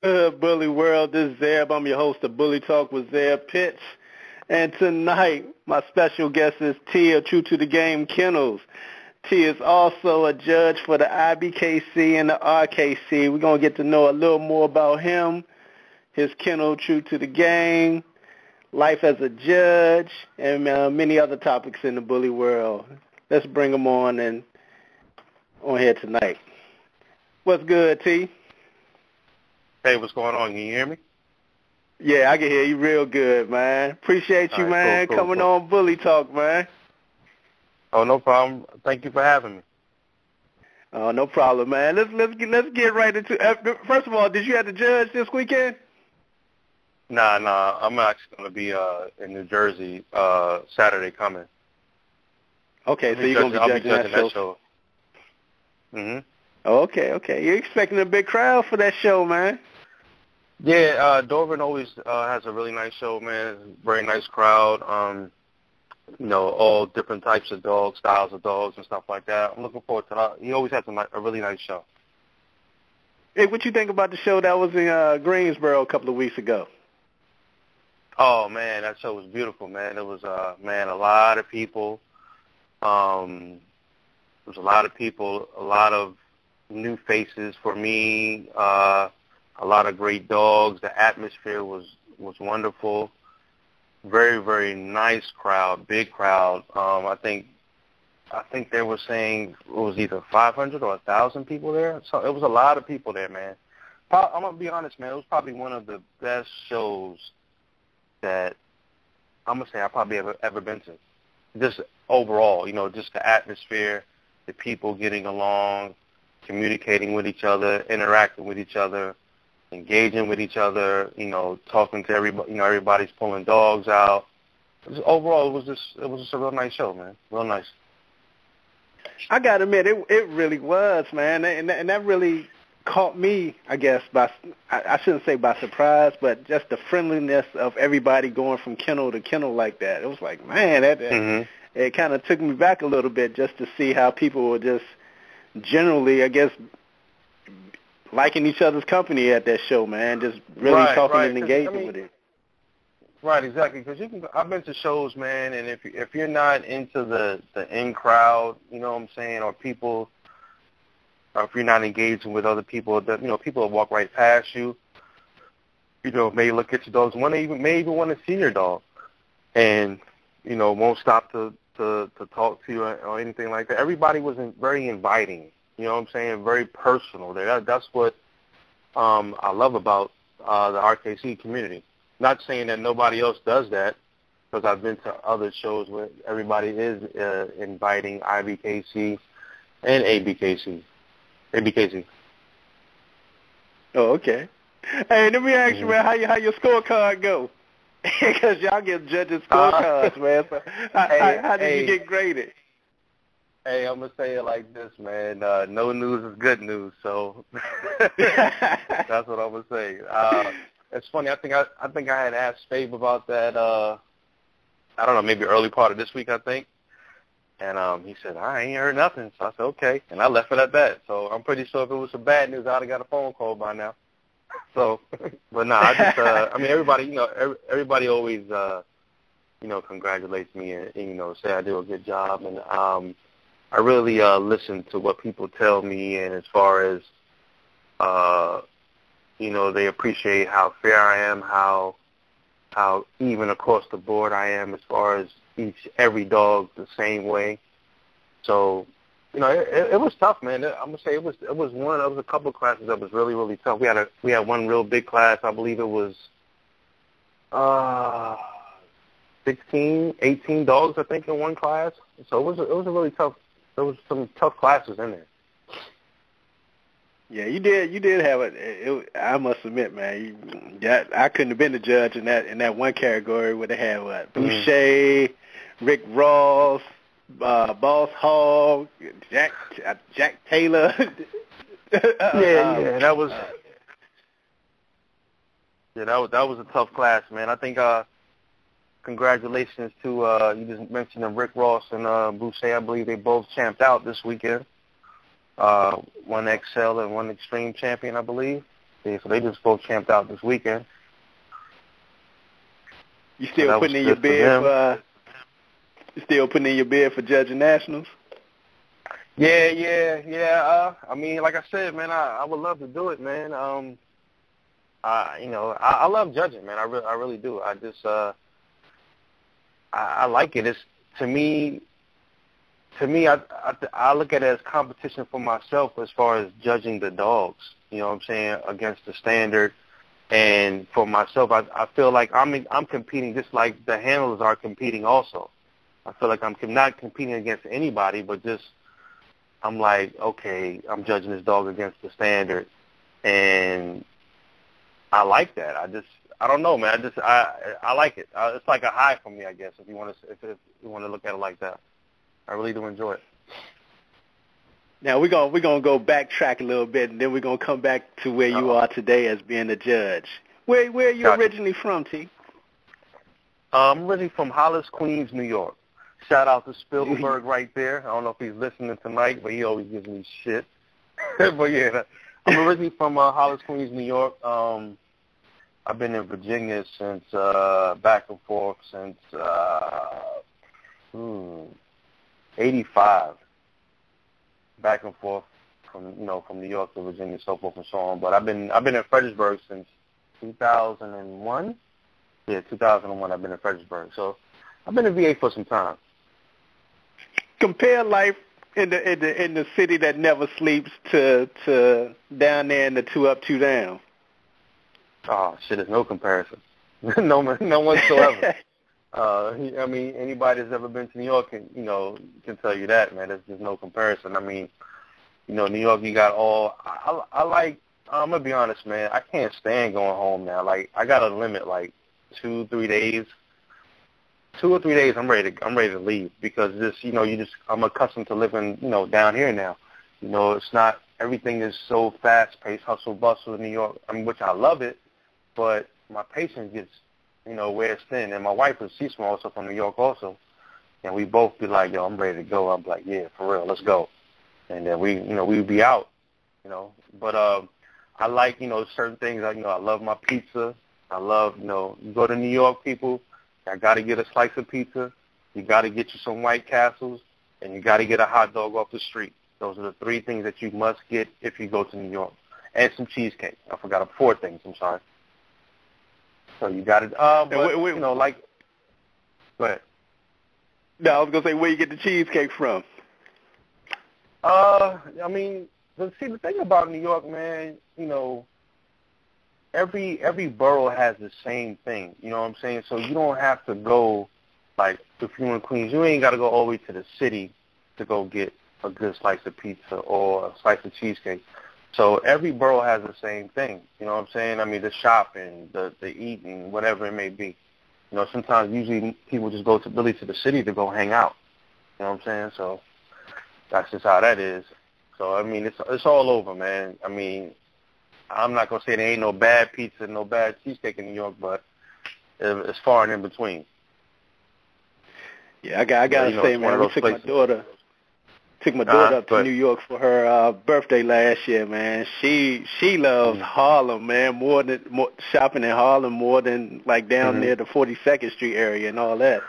Good Bully World? This is Zeb. I'm your host of Bully Talk with Zeb Pits. And tonight, my special guest is Tee of Trutwodagame Kennel. T is also a judge for the IBKC and the RKC. We're going to get to know a little more about him, his kennel, True to the Game, life as a judge, and many other topics in the bully world. Let's bring him on here tonight. What's good, T? Hey, what's going on? Can you hear me? Yeah, I can hear you real good, man. Appreciate you, man, coming on Bully Talk, man. Oh, no problem. Thank you for having me. Oh, no problem, man. Let's get right into it. First of all, did you have to judge this weekend? Nah. I'm actually going to be in New Jersey Saturday coming. Okay, so you're going to be judging that show. Mm-hmm. Okay. You're expecting a big crowd for that show, man. Yeah, Dorvan always has a really nice show, man. Very nice crowd. All different types of dogs, styles of dogs, and stuff like that. I'm looking forward to that. He always has a really nice show. Hey, what you think about the show that was in Greensboro a couple of weeks ago? Oh, man, that show was beautiful, man. It was, a lot of people. There was a lot of people, a lot of new faces for me, a lot of great dogs. The atmosphere was wonderful. Very, very nice crowd, big crowd. I think they were saying it was either 500 or 1,000 people there. So it was a lot of people there, man. I'm going to be honest, man. It was probably one of the best shows that I'm going to say I probably ever been to. Just overall, just the atmosphere, the people getting along, communicating with each other, interacting with each other, engaging with each other, talking to everybody. Everybody's pulling dogs out. Overall, it was just a real nice show, man. Real nice. I gotta admit, it really was, man, and that really caught me, I guess, I shouldn't say by surprise, but just the friendliness of everybody going from kennel to kennel like that. It was like, man, it kind of took me back a little bit just to see how people were just generally, I guess, liking each other's company at that show, man. Just really talking and engaging with it. Right, exactly. Because I've been to shows, man, and if you're not into the in crowd, you know what I'm saying, or people, or if you're not engaging with other people, people will walk right past you. May look at your dogs, may even want to see your dog, and won't stop to talk to you or anything like that. Everybody was very inviting. You know what I'm saying? Very personal. That's what I love about the RKC community. Not saying that nobody else does that, because I've been to other shows where everybody is inviting IBKC and ABKC. Oh, okay. Hey, let me ask you, man, how your scorecard go? Because y'all get judges' scorecards, man. So how did you get graded? Hey, I'm gonna say it like this, man. No news is good news, so that's what I'm gonna say. It's funny. I think I had asked Fabe about that. I don't know, maybe early part of this week, I think. And he said, I ain't heard nothing. So I said, okay, and I left it at that. So I'm pretty sure if it was some bad news, I'd have got a phone call by now. So, but no, I just, everybody always, congratulates me and say I do a good job, and I really listen to what people tell me, and as far as, they appreciate how fair I am, how even across the board I am as far as every dog the same way. So, it was tough, man. I'm gonna say it was a couple of classes that was really, really tough. We had one real big class. I believe it was 16, 18 dogs, I think, in one class. So it was a really tough. There was some tough classes in there. Yeah, you did have it. I must admit, man. I couldn't have been the judge in that one category where they had Boucher, Rick Ross, Boss Hogg, Jack Taylor. That was a tough class, man. I think congratulations to you just mentioned Rick Ross and Boucher. I believe they both champed out this weekend. One XL and one Extreme champion, I believe. Yeah, so they just both camped out this weekend. You still putting in your bid for? You still putting in your bid for judging nationals? Yeah. I mean, like I said, man, I would love to do it, man. I love judging, man. I really do. I just I like it. It's to me, I look at it as competition for myself as far as judging the dogs. You know what I'm saying, against the standard. And for myself, I feel like I'm competing just like the handlers are competing also. I feel like I'm not competing against anybody, but just I'm like, okay, I'm judging this dog against the standard, and I like that. I don't know, man. I like it. It's like a high for me, I guess, if you want to look at it like that. I really do enjoy it. Now we're gonna go backtrack a little bit, and then we're gonna come back to where you are today as being a judge. Where are you originally from, T? I'm originally from Hollis, Queens, New York. Shout out to Spielberg right there. I don't know if he's listening tonight, but he always gives me shit. But yeah, I'm originally from Hollis, Queens, New York. I've been in Virginia since back and forth since 85. Back and forth from New York to Virginia, so forth and so on. But I've been in Fredericksburg since 2001. Yeah, 2001. I've been in Fredericksburg, so I've been in VA for some time. Compare life in the city that never sleeps to down there in the 2 up, 2 down. Oh shit, there's no comparison. no whatsoever. I mean, anybody that's ever been to New York can tell you that, man. There's no comparison. I mean, New York, you got all. I like. I'm gonna be honest, man. I can't stand going home now. Like, I got a limit, like 2 or 3 days. 2 or 3 days, I'm ready to leave because I'm accustomed to living, down here now. It's not everything is so fast paced, hustle bustle in New York. I mean, which I love it, but my patience gets wears thin. And my wife she's from also from New York also, and we both be like, yo, I'm ready to go. I'm like, yeah, for real, let's go. And then we would be out, But I like certain things. I love my pizza. I love you go to New York, people. I got to get a slice of pizza. You got to get you some White Castles, and you got to get a hot dog off the street. Those are the 3 things that you must get if you go to New York, and some cheesecake. I forgot 4 things. I'm sorry. So you got it. But go ahead. No, I was gonna say, where you get the cheesecake from? I mean, the thing about New York, man, every borough has the same thing. You know what I'm saying? So you don't have to go, like, if you're in Queens, you ain't got to go all the way to the city to go get a good slice of pizza or a slice of cheesecake. So every borough has the same thing. You know what I'm saying? I mean, the shopping, the eating, whatever it may be. Sometimes usually people just go to the city to go hang out. You know what I'm saying? So that's just how that is. So, I mean, it's all over, man. I mean, I'm not going to say there ain't no bad pizza, no bad cheesecake in New York, but it's far and in between. Yeah, I got to say, man, we took my daughter up to New York for her birthday last year, man. She loves Harlem, man, more shopping in Harlem more than like down near the 42nd Street area and all that.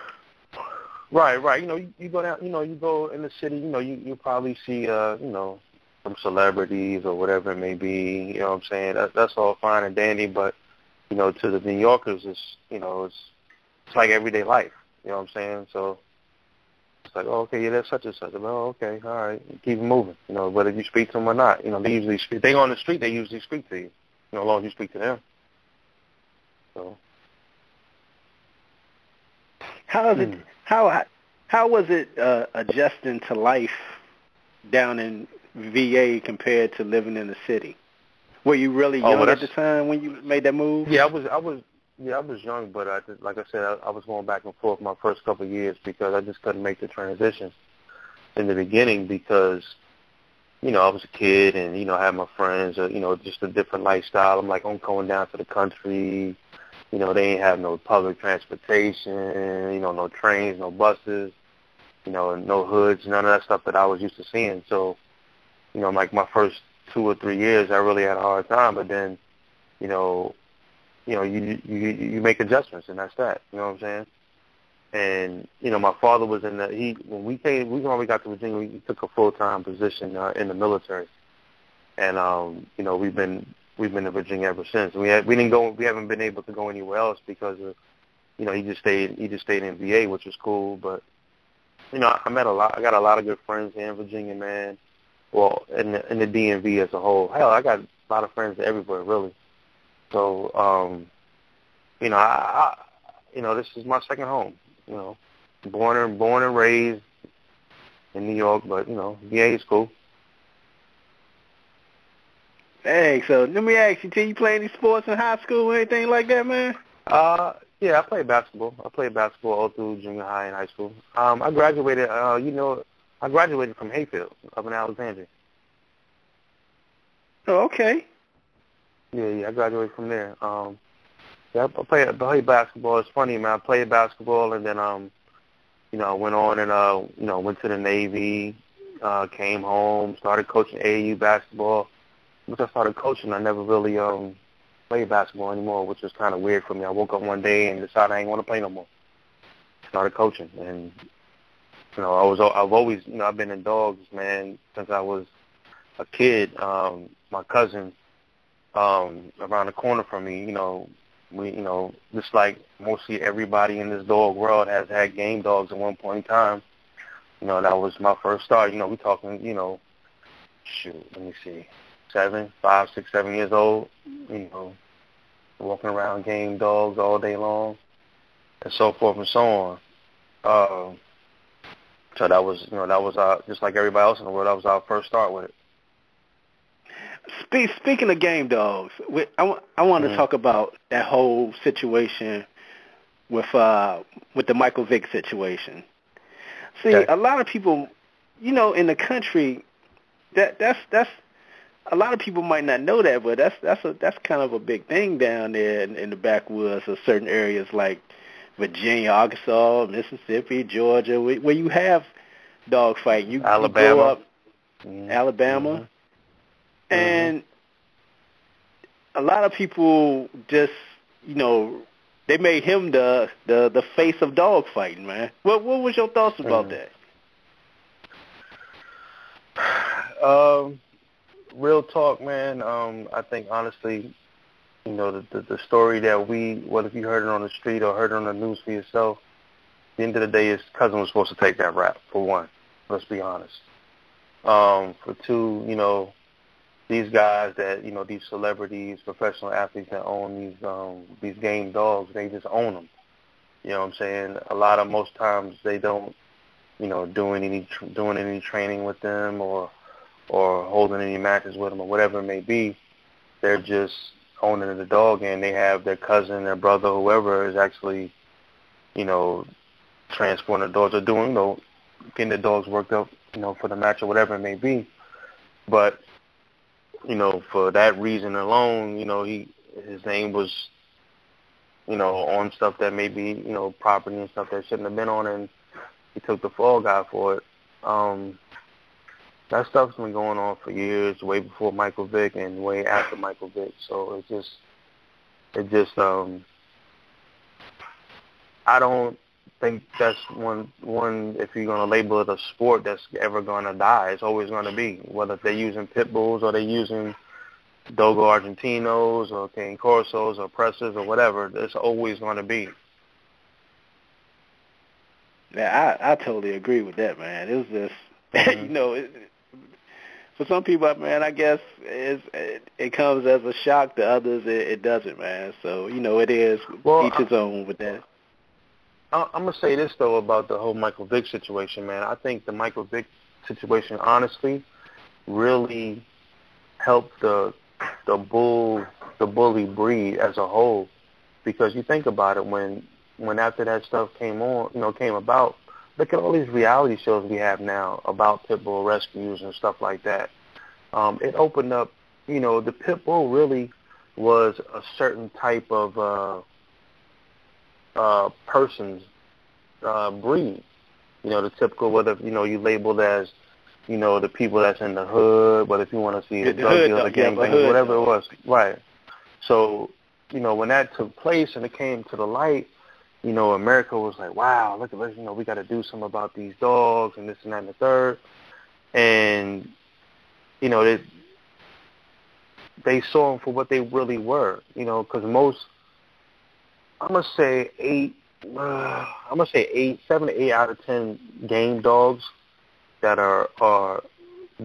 Right. You go down, you go in the city, you probably see, some celebrities or whatever it may be. You know what I'm saying? That's all fine and dandy, but to the New Yorkers, it's like everyday life. You know what I'm saying? So it's like, oh, okay, yeah, that's such and such. Oh, okay, all right, keep it moving. Whether you speak to them or not, they usually speak. If they on the street, they usually speak to you. As long as you speak to them. So how was it adjusting to life down in VA compared to living in the city? Were you really young at the time when you made that move? Yeah, I was young, but like I said, I was going back and forth my first couple of years because I just couldn't make the transition in the beginning because, I was a kid and, I had my friends, just a different lifestyle. I'm like, I'm going down to the country. They ain't have no public transportation, no trains, no buses, no hoods, none of that stuff that I was used to seeing. So, like my first 2 or 3 years, I really had a hard time. But then, you make adjustments, and that's that. You know what I'm saying? And my father was when we got to Virginia, he took a full-time position in the military, and we've been in Virginia ever since. We haven't been able to go anywhere else because of he just stayed in VA, which was cool. But I got a lot of good friends here in Virginia, man. Well, in the DMV as a whole. Hell, I got a lot of friends everywhere, really. So this is my second home. Born and raised in New York, but VA is cool. Hey, so let me ask you, did you play any sports in high school or anything like that, man? Yeah, I played basketball. I played basketball all through junior high and high school. I graduated. I graduated from Hayfield up in Alexandria. Oh, okay. Yeah, I graduated from there. Yeah, I played basketball. It's funny, man. I played basketball, and then I went on and went to the Navy. Came home, started coaching AAU basketball. Once I started coaching, I never really played basketball anymore, which was kind of weird for me. I woke up one day and decided I didn't want to play no more. Started coaching, and I've always I've been in dogs, man, since I was a kid. My cousin around the corner from me, just like mostly everybody in this dog world has had game dogs at one point in time. That was my first start. We talking, let me see, 5, 6, 7 years old, walking around game dogs all day long, and so forth and so on. So that was just like everybody else in the world, that was our first start with it. Speaking of game dogs, I want to talk about that whole situation with the Michael Vick situation. See, a lot of people, in the country, that's a lot of people might not know that, but that's kind of a big thing down there in the backwoods of certain areas like Virginia, Arkansas, Mississippi, Georgia, where you have dog fighting. Alabama. You grow up, Alabama. And a lot of people just, they made him the face of dog fighting, man. What was your thoughts about that? Real talk, man. I think honestly, the story that if you heard it on the street or heard it on the news for yourself, at the end of the day, his cousin was supposed to take that rap, for one. Let's be honest. For two, these guys that, these celebrities, professional athletes that own these game dogs, they just own them. You know what I'm saying? Most times they don't, doing any training with them or holding any matches with them or whatever it may be. They're just owning the dog, and they have their cousin, their brother, whoever is actually, transporting the dogs or doing, getting the dogs worked up, for the match or whatever it may be. But for that reason alone, his name was, on stuff that maybe, property and stuff that shouldn't have been on, and he took the fall guy for it. That stuff's been going on for years, way before Michael Vick and way after Michael Vick. So it just, I don't think that's one, if you're going to label it a sport that's ever going to die. It's always going to be, whether they're using pit bulls or they're using Dogo Argentinos or Cane Corsos or Pressers or whatever. It's always going to be. Yeah, I totally agree with that, man. It was just, for some people, man, I guess it comes as a shock. To others, it doesn't, man. So, it is each his own with that. I'm going to say this, though, about the whole Michael Vick situation, man. I think the Michael Vick situation, honestly, really helped the bully breed as a whole. Because you think about it, when after that stuff came about, look at all these reality shows we have now about pit bull rescues and stuff like that. It opened up, the pit bull really was a certain type of person's breed. The typical, whether, you labeled as, the people that's in the hood, whether if you want to see a drug dealer, gang bang, whatever it was. Right. So, when that took place and it came to the light, America was like, wow, look at this, we got to do something about these dogs and this and that and the third. And, they saw them for what they really were, because most, I'm going to say 7 to 8 out of 10 game dogs that are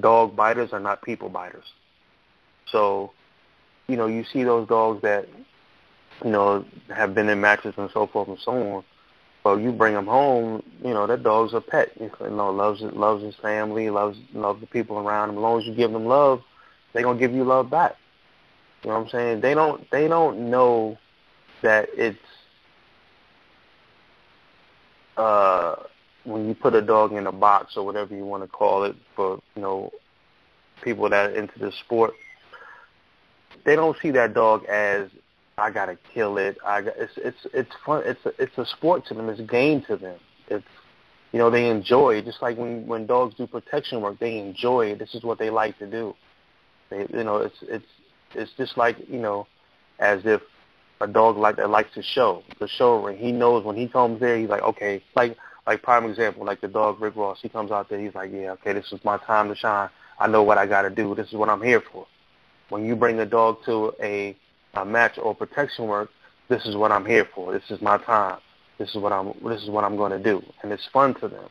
dog biters are not people biters. So, you see those dogs that, have been in matches and so forth and so on. Well, you bring them home, that dog's a pet. Loves his family, loves the people around him. As long as you give them love, they're gonna give you love back. You know what I'm saying? They don't know that it's when you put a dog in a box or whatever you want to call it for people that are into the sport. They don't see that dog as I gotta kill it. It's fun. It's a sport to them. It's a game to them. It's they enjoy it. Just like when dogs do protection work, they enjoy it. This is what they like to do. It's just like as if a dog that likes to show the show ring. He knows when he comes there, he's like, okay, like prime example, like the dog Rick Ross. He comes out there, he's like, yeah, okay, this is my time to shine. I know what I got to do. This is what I'm here for. When you bring a dog to a match or protection work, this is what I'm here for. This is my time. This is what I'm going to do, and it's fun to them.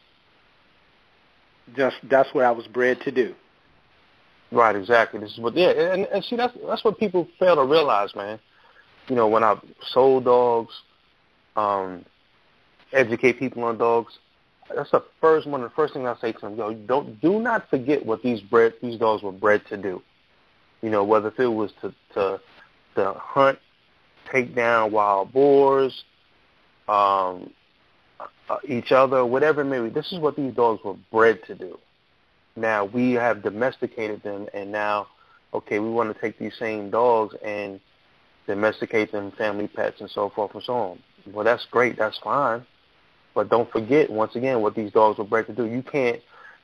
That's what I was bred to do. Right, exactly. This is what, and see, that's what people fail to realize, man. When I sold dogs, educate people on dogs, that's one of the first things I say to them. Do not forget what these dogs were bred to do. Whether if it was to hunt, take down wild boars, each other, whatever it may be. This is what these dogs were bred to do. Now we have domesticated them, and now, okay, we want to take these same dogs and domesticate them, family pets, and so forth and so on. Well, that's great. That's fine. But don't forget, once again, what these dogs were bred to do.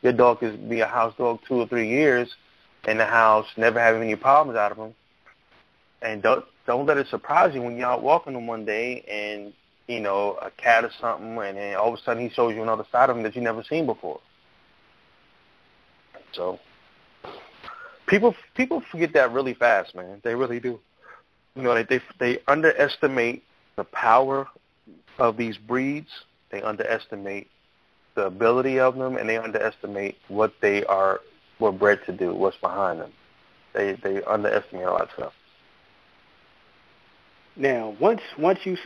Your dog could be a house dog 2 or 3 years in the house, never having any problems out of them. And don't let it surprise you when you're out walking them one day and, a cat or something, and then all of a sudden he shows you another side of him that you never seen before. So people forget that really fast, man. They really do. They underestimate the power of these breeds. They underestimate the ability of them, and they underestimate what they were bred to do, what's behind them. They underestimate a lot of stuff. Now, once you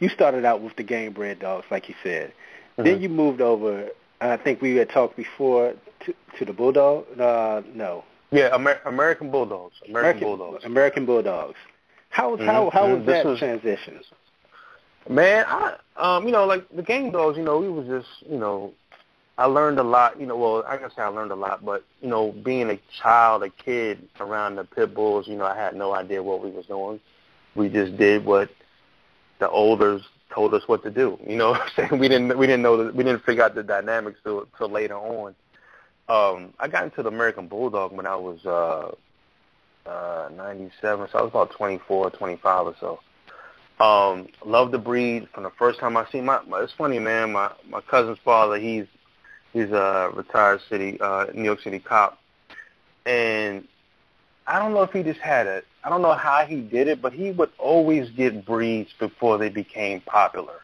started out with the game bred dogs, like you said, then you moved over. I think we had talked before to the bulldog. No. Yeah, American Bulldogs. American Bulldogs. How was that transition? Man, like the game dogs, we was just, I learned a lot, well, I can say I learned a lot, but, being a kid around the pit bulls, I had no idea what we was doing. We just did what the elders told us what to do. We didn't know that, we didn't figure out the dynamics till later on. I got into the American Bulldog when I was 97, so I was about 24, 25 or so. Loved the breed from the first time I seen it's funny, man, my cousin's father, he's a retired New York City cop, and I don't know if he just I don't know how he did it, but he would always get breeds before they became popular.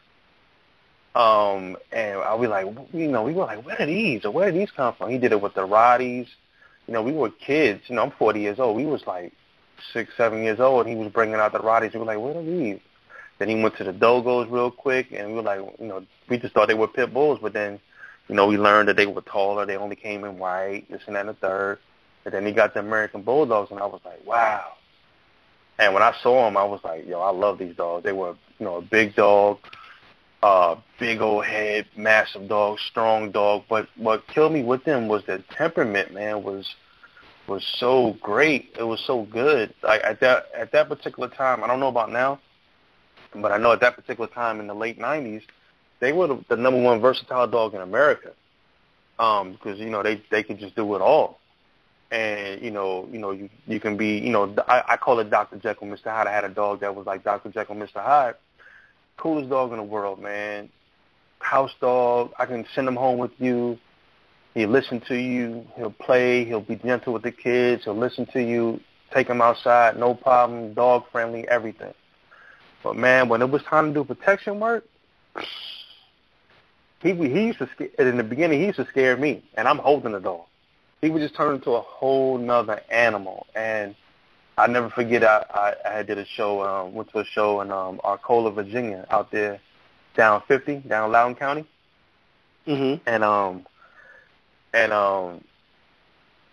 And I'll be like, we were like, where did these come from? He did it with the Rotties. We were kids. I'm 40 years old. We was like 6, 7 years old, and he was bringing out the Rotties. We were like, what are these? Then he went to the Dogos real quick, and we were like, we just thought they were pit bulls, but then, we learned that they were taller. They only came in white, this and that and the third. And then he got the American Bulldogs, and I was like, wow. And when I saw them, I was like, yo, I love these dogs. They were, a big dog, big old head, massive dog, strong dog. But what killed me with them was the temperament, man, was so great. It was so good. Like at that particular time, I don't know about now, but I know at that particular time in the late 90s, they were the number one versatile dog in America because, they could just do it all. And, you can be, I call it Dr. Jekyll, Mr. Hyde. I had a dog that was like Dr. Jekyll, Mr. Hyde. Coolest dog in the world, man. House dog. I can send him home with you. He'll listen to you. He'll play. He'll be gentle with the kids. He'll listen to you. Take him outside, no problem. Dog friendly, everything. But, man, when it was time to do protection work, he used to, in the beginning, he used to scare me, and I'm holding the dog. He would just turn into a whole nother animal. And I never forget, I did a show, went to a show in Arcola, Virginia, out there, down 50, down Loudoun County. Mm-hmm. And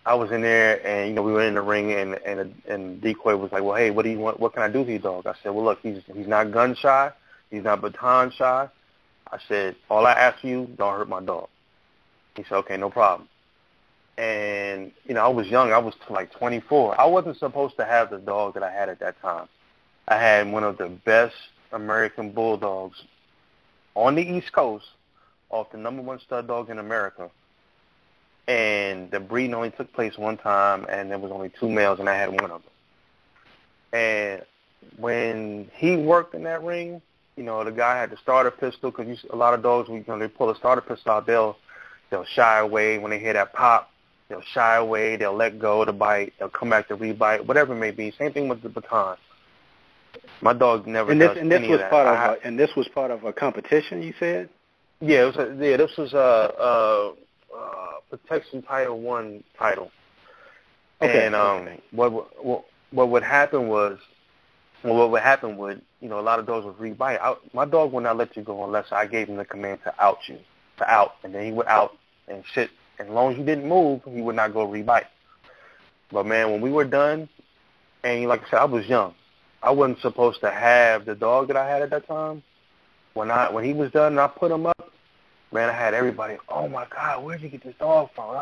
I was in there, and, we were in the ring, and decoy was like, well, hey, what do you want? What can I do to your dog? I said, well, look, he's not gun shy. He's not baton shy. I said, all I ask you, don't hurt my dog. He said, okay, no problem. And, I was young. I was like 24. I wasn't supposed to have the dog that I had at that time. I had one of the best American bulldogs on the East Coast, off the #1 stud dog in America. And the breeding only took place one time, and there was only 2 males, and I had one of them. And when he worked in that ring, the guy had the starter pistol, because a lot of dogs, when they pull a starter pistol out, they'll shy away. When they hear that pop, they'll shy away. They'll let go of the bite. They'll come back to rebite, whatever it may be. Same thing with the baton. My dog never does any of that. And this was part of a competition, you said? Yeah, this was a Protection Title 1 title. Okay. And what would happen was, a lot of dogs would rebite. My dog would not let you go unless I gave him the command to out, and then he would out and sit. As long as you didn't move, he would not go rebite. But, man, when we were done, and like I said, I was young. I wasn't supposed to have the dog that I had at that time. When he was done and I put him up, man, I had everybody, oh, my God, where'd you get this dog from?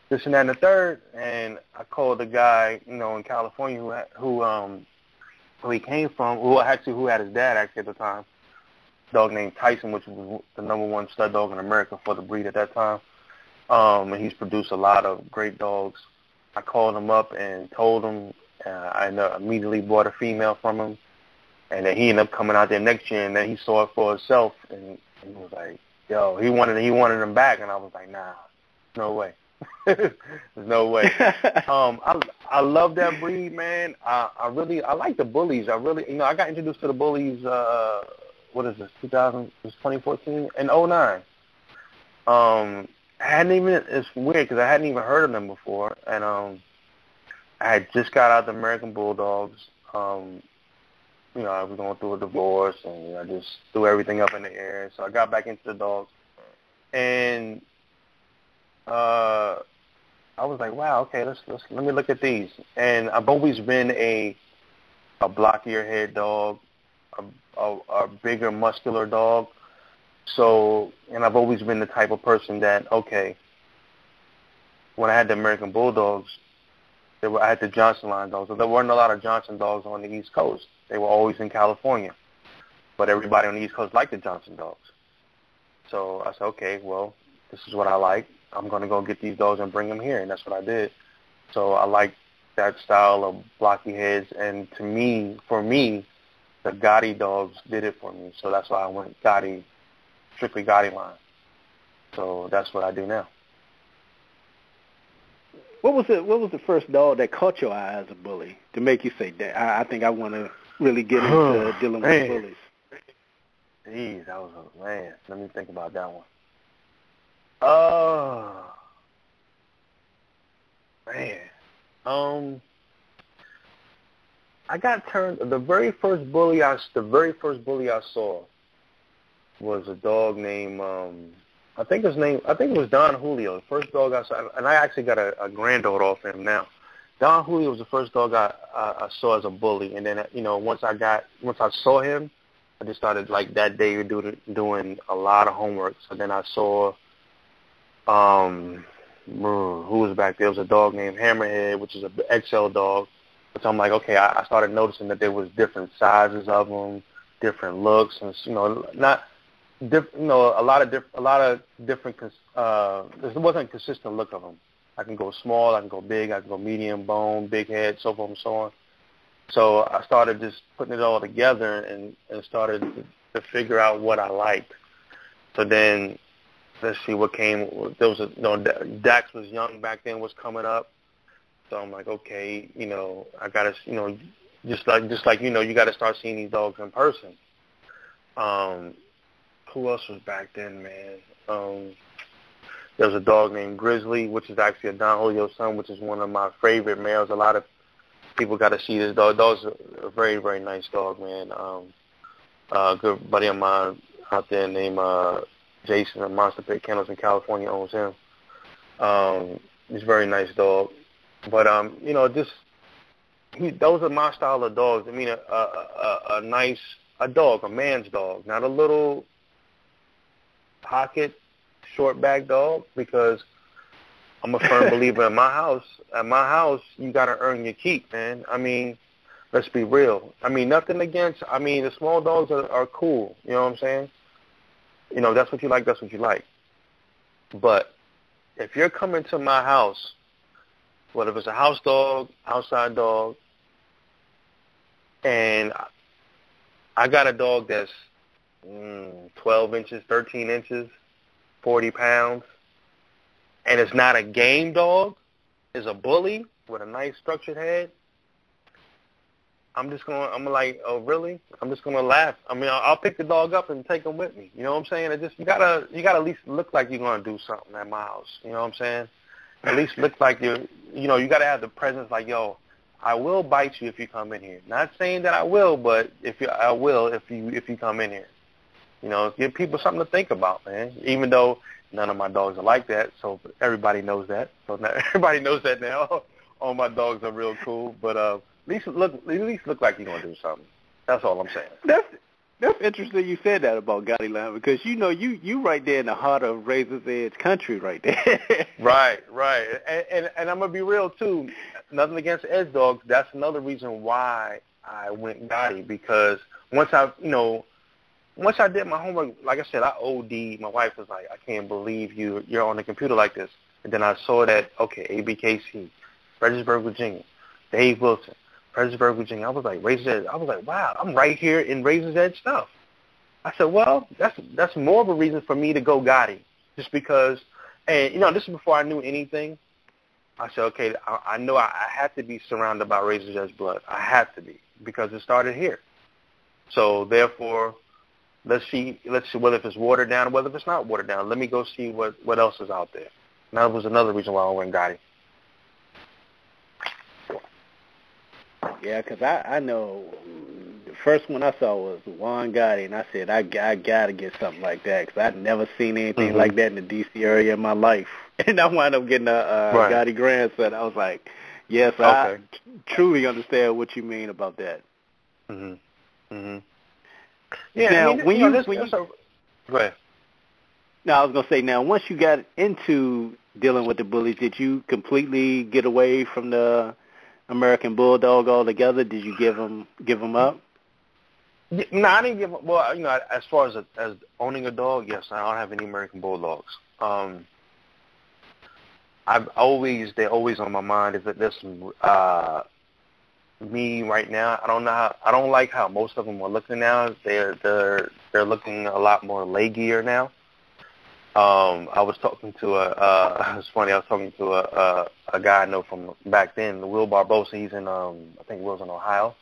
This and that and the third. And I called the guy, in California who he came from, who had his dad actually at the time, a dog named Tyson, which was the #1 stud dog in America for the breed at that time. And he's produced a lot of great dogs. I called him up and told him, I immediately bought a female from him. And then he ended up coming out there next year, and then he saw it for himself, and he was like, yo, he wanted him back, and I was like, nah, no way. There's no way. I love that breed, man. I like the bullies. I got introduced to the bullies, what is this, 2014? In 2009. It's weird because I hadn't even heard of them before, and I had just got out the American Bulldogs. I was going through a divorce, and I just threw everything up in the air. So I got back into the dogs, and I was like, wow, okay, let me look at these. And I've always been a blockier head dog, a bigger muscular dog. So, and I've always been the type of person that, okay, when I had the American Bulldogs, I had the Johnson line dogs. So there weren't a lot of Johnson dogs on the East Coast. They were always in California. But everybody on the East Coast liked the Johnson dogs. So I said, okay, well, this is what I like. I'm going to go get these dogs and bring them here, and that's what I did. So I like that style of blocky heads, and for me, the Gotti dogs did it for me. So that's why I went Gotti, strictly Gotti line. So that's what I do now. What was the first dog that caught your eye as a bully to make you say, I think I want to really get into dealing with bullies? Jeez, that was a man. Let me think about that one. Oh, man. I got turned. The very first bully I saw was a dog named I think it was Don Julio, the first dog I saw, and I actually got a granddaughter off him now. Don Julio was the first dog I saw as a bully, and then once I saw him, I just started like that day doing a lot of homework. So then I saw who was back there? It was a dog named Hammerhead, which is an XL dog. But I'm like, okay, I started noticing that there was different sizes of them, different looks, and a lot of different. There wasn't a consistent look of them. I can go small, I can go big, I can go medium bone, big head, so forth and so on. So I started just putting it all together and started to figure out what I liked. So then, let's see what came. There was Dax was young back then, was coming up. So I'm like, okay, I gotta, just like you gotta start seeing these dogs in person. Who else was back then, man? There was a dog named Grizzly, which is actually a Don Julio son, which is one of my favorite males. A lot of people got to see this dog. Dog's a very, very nice dog, man. A good buddy of mine out there named Jason of Monster Pit Kennels in California owns him. He's a very nice dog. But, those are my style of dogs. I mean, a dog, a man's dog, not a little pocket, short back dog, because I'm a firm believer in my house. At my house, you got to earn your keep, man. I mean, let's be real. I mean, nothing against, the small dogs are cool. You know what I'm saying? That's what you like, that's what you like. But if you're coming to my house, whether it's a house dog, outside dog, and I got a dog that's 12 inches, 13 inches, 40 pounds, and it's not a game dog, it's a bully with a nice structured head, I'm like, oh, really? I'm just going to laugh. I mean, I'll pick the dog up and take him with me. You know what I'm saying? You gotta at least look like you're going to do something at my house. You know what I'm saying? At least look like you got to have the presence like, yo, I will bite you if you come in here. Not saying that I will, but I will if you come in here. Give people something to think about, man. Even though none of my dogs are like that, so everybody knows that. So now, everybody knows that now. All my dogs are real cool, but at least look like you're gonna do something. That's all I'm saying. That's interesting. You said that about Gotti Line because you right there in the heart of Razor's Edge country, right there. Right, and I'm gonna be real too. Nothing against edge dogs. That's another reason why I went Gotti, because once I did my homework, like I said, I OD'd. My wife was like, I can't believe you're on the computer like this. And then I saw that, okay, ABKC, Fredericksburg, Virginia, Dave Wilson, Fredericksburg, Virginia. I was like, Razor's Edge. I was like, wow, I'm right here in Razor's Edge stuff. I said, well, that's more of a reason for me to go Gotti, just because, and, this is before I knew anything. I said, okay, I know I had to be surrounded by Razor's Edge blood. I had to be, because it started here. So, therefore, let's see whether if it's watered down or whether if it's not watered down. Let me go see what else is out there. And that was another reason why I went Gotti. Yeah, because I know the first one I saw was Juan Gotti, and I said, I got to get something like that, because I'd never seen anything like that in the D.C. area in my life. And I wound up getting a Gotti grandson. I was like, yes, okay. I truly understand what you mean about that. Mm-hmm. Mm-hmm. Yeah, now, go ahead. Now, I was going to say, now, once you got into dealing with the bullies, did you completely get away from the American Bulldog altogether? Did you give them up? No, I didn't give up. Well, as far as owning a dog, yes, I don't have any American Bulldogs. They're always on my mind. Is that there's some me right now? I don't like how most of them are looking now. They're looking a lot more leggier now. I was talking to it's funny. I was talking to a guy I know from back then, Will Barbosa. He's in I think Will's in Ohio,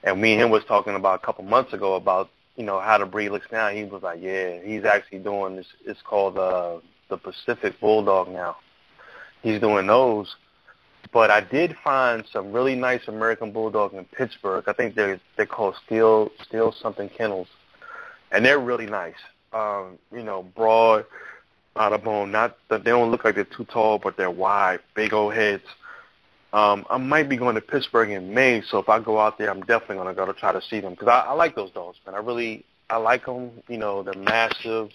and me and him was talking about a couple months ago about how the breed looks now. He was like, yeah, he's actually doing this. It's called the Pacific Bulldog now. He's doing those. But I did find some really nice American Bulldogs in Pittsburgh. I think they're called Steel something Kennels, and they're really nice. Broad, out of bone. They don't look like they're too tall, but they're wide, big old heads. I might be going to Pittsburgh in May, so if I go out there, I'm definitely going to go to try to see them, because I like those dogs, man. I like them. They're massive.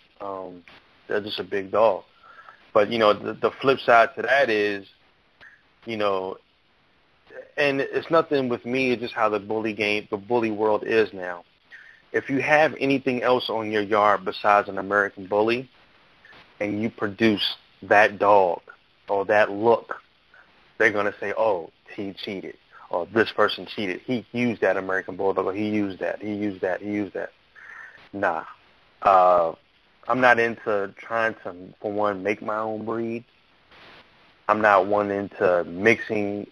They're just a big dog. But the flip side to that is, and it's nothing with me. It's just how the bully world is now. If you have anything else on your yard besides an American Bully, and you produce that dog, or that look, they're going to say, oh, he cheated, or this person cheated. He used that American Bulldog, or he used that. Nah. I'm not into trying to, for one, make my own breed. I'm not one into mixing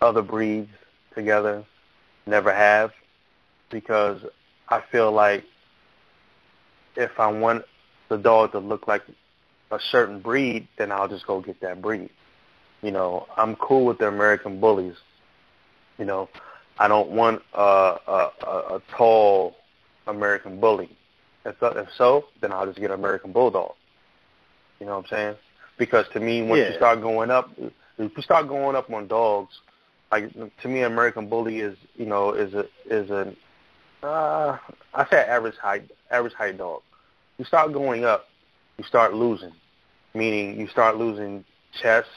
other breeds together. Never have, because I feel like if I want the dog to look like a certain breed, then I'll just go get that breed. You know, I'm cool with the American Bullies. You know, I don't want a tall American Bully. If so, then I'll just get an American Bulldog. You know what I'm saying? Because to me, once you start going up, if you start going up on dogs, like to me, American Bully is a I say average height dog. You start going up, you start losing, meaning you start losing chest.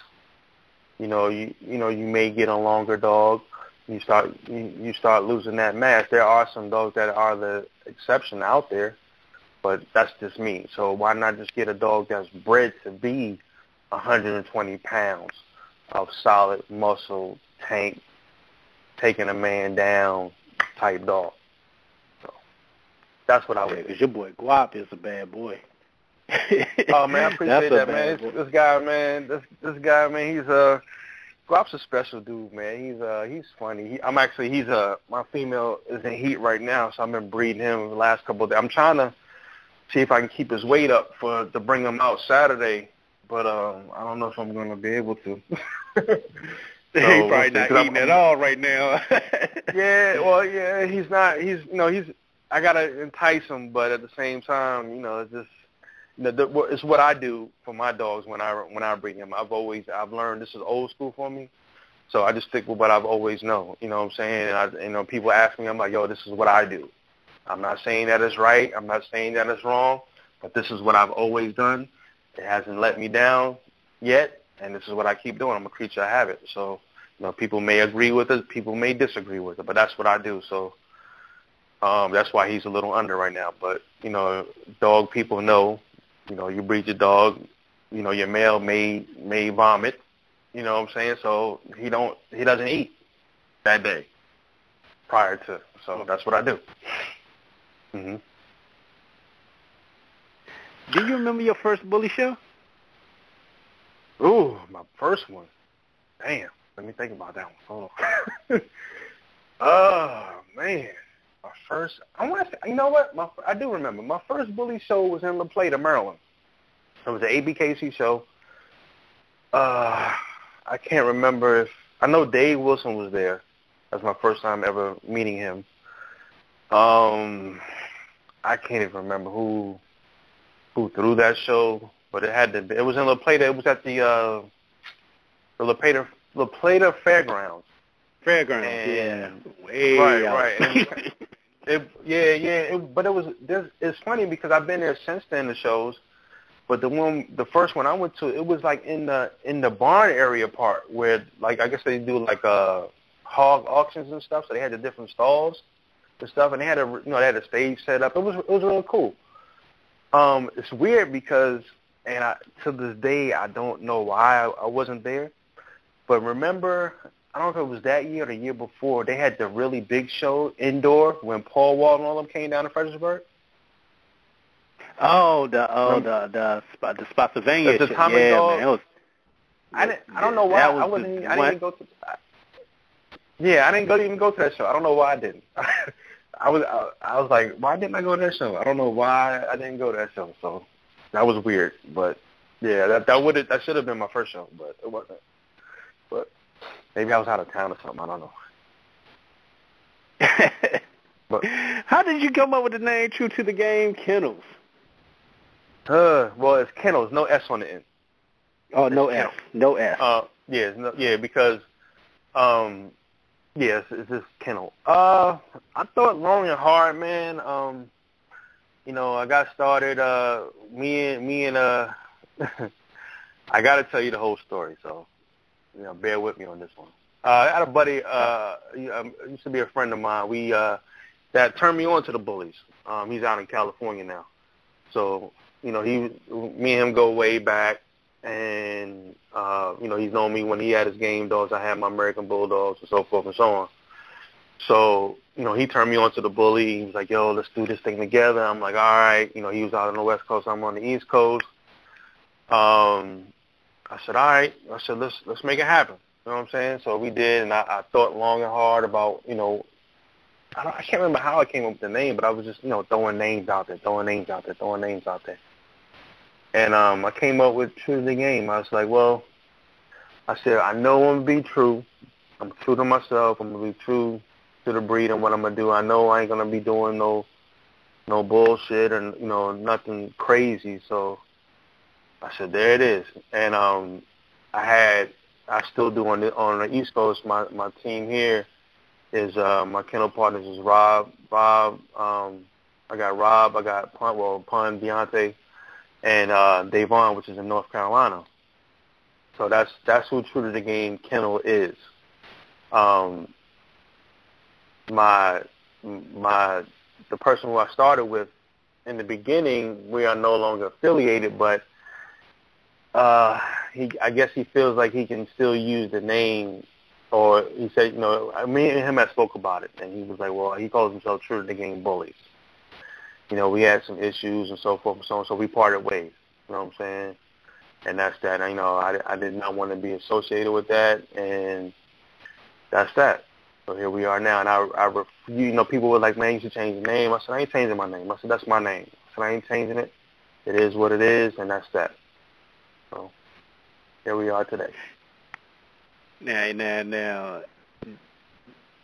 You may get a longer dog. You start losing that mass. There are some dogs that are the exception out there, but that's just me. So why not just get a dog that's bred to be 120 pounds of solid muscle, tank, taking a man down type dog. So that's what I would do. Because your boy Guap is a bad boy. Oh man, I appreciate that, man. This guy, man, he's Guap's a special dude, man. He's funny. My female is in heat right now, so I've been breeding him the last couple of days. I'm trying to see if I can keep his weight up to bring him out Saturday, but I don't know if I'm going to be able to. He's probably not eating at all right now. Yeah, he's not. I gotta entice him, but at the same time, it's just, it's what I do for my dogs when I breed them. I've learned this is old school for me, so I just stick with what I've always known. You know what I'm saying? And people ask me, I'm like, yo, this is what I do. I'm not saying that it's right. I'm not saying that it's wrong, but this is what I've always done. It hasn't let me down yet, and this is what I keep doing. I'm a creature of habit. So, people may agree with it, people may disagree with it, but that's what I do. So that's why he's a little under right now. But, dog people know, you breed your dog, your male may vomit, you know what I'm saying? So he doesn't eat that day prior to. So that's what I do. Mm-hmm. Do you remember your first bully show? Ooh, my first one. Damn. Let me think about that one. Hold on. Oh, man. My first, I want to say, you know what? I do remember. My first bully show was in La Plata, Maryland. It was an ABKC show. I can't remember I know Dave Wilson was there. That was my first time ever meeting him. I can't even remember who threw that show, but it was in La Plata. It was at the La Plata Fairgrounds. And, Way right. But it's funny because I've been there since then, the shows. But the first one I went to, it was like in the barn area part where, like, I guess they do like hog auctions and stuff. So they had the different stalls and stuff, and they had a stage set up. It was really cool. It's weird because, to this day, I don't know why I wasn't there. But remember, I don't know if it was that year or the year before, they had the really big show indoor when Paul Wall and all them came down to Fredericksburg. Oh, the Spotsylvania the Tommy Dog. Man, I don't know why I didn't even go to. I didn't even go to that show. I don't know why I didn't. I was like, why didn't I go to that show? I don't know why I didn't go to that show. So that was weird. But yeah, that should have been my first show, but it wasn't. But maybe I was out of town or something. I don't know. But how did you come up with the name True to the Game Kennels? Well, it's Kennels, no S on the end. Oh, no S. No S. Because it's just Kennel. I thought long and hard, man. I got started. Me and I got to tell you the whole story, so bear with me on this one. I had a buddy. He used to be a friend of mine. That turned me on to the bullies. He's out in California now, so me and him go way back. and he's known me when he had his game dogs. I had my American Bulldogs and so forth and so on. So, he turned me on to the bully. He was like, yo, let's do this thing together. I'm like, all right. He was out on the West Coast. I'm on the East Coast. I said, all right. I said, let's make it happen. You know what I'm saying? So we did, and I thought long and hard about, I can't remember how I came up with the name, but I was just, throwing names out there. And I came up with True to the Game. I was like, well, I said, I know I'm going to be true. I'm true to myself. I'm going to be true to the breed and what I'm going to do. I know I ain't going to be doing no bullshit and, nothing crazy. So I said, there it is. And I still do on the East Coast. My team here is my kennel partners is Rob. I got Rob. I got Pun, Deontay, and Davon, which is in North Carolina. So that's who True to the Game Kennel is. The person who I started with in the beginning, we are no longer affiliated, but I guess he feels like he can still use the name, or he said, me and him had spoke about it, and he was like, well, he calls himself True to the Game Bullies. We had some issues and so forth and so on, so we parted ways. You know what I'm saying? And that's that. I did not want to be associated with that, and that's that. So here we are now, and people were like, man, you should change the name. I said, I ain't changing my name. I said, that's my name. I said, I ain't changing it. It is what it is, and that's that. So here we are today. Now,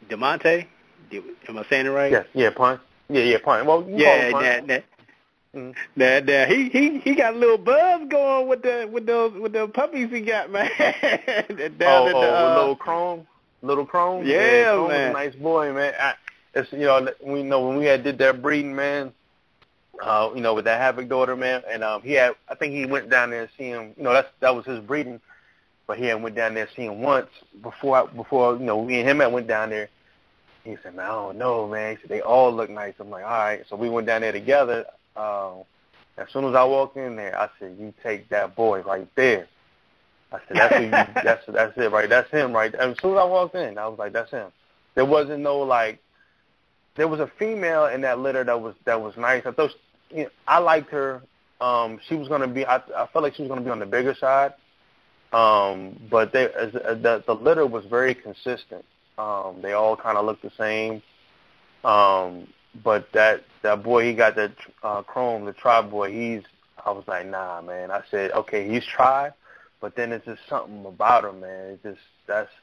DeMonte, am I saying it right? Yeah, Pun. Yeah, Pun. Well, you call him Pun. Now, he got a little buzz going with the puppies he got, man. Little Chrome. Yeah, Chrome man. was a nice boy, man. We know when we did that breeding, man. With that Havoc daughter, man, and I think he went down there and see him. That was his breeding, but he had went down there and see him once before me and him had went down there. He said, man, I don't know, man. He said, they all look nice. I'm like, all right. So we went down there together. As soon as I walked in there, I said, you take that boy right there. I said, that's it, right? That's him, right? And as soon as I walked in, I was like, that's him. There wasn't no there was a female in that litter that was nice. I thought I liked her. She was gonna be. I felt like she was gonna be on the bigger side. But the litter was very consistent. They all kind of looked the same. But that boy, he got that Chrome, the tribe boy. I was like, nah, man. I said, okay, he's tribe, but then it's just something about him, man. It's just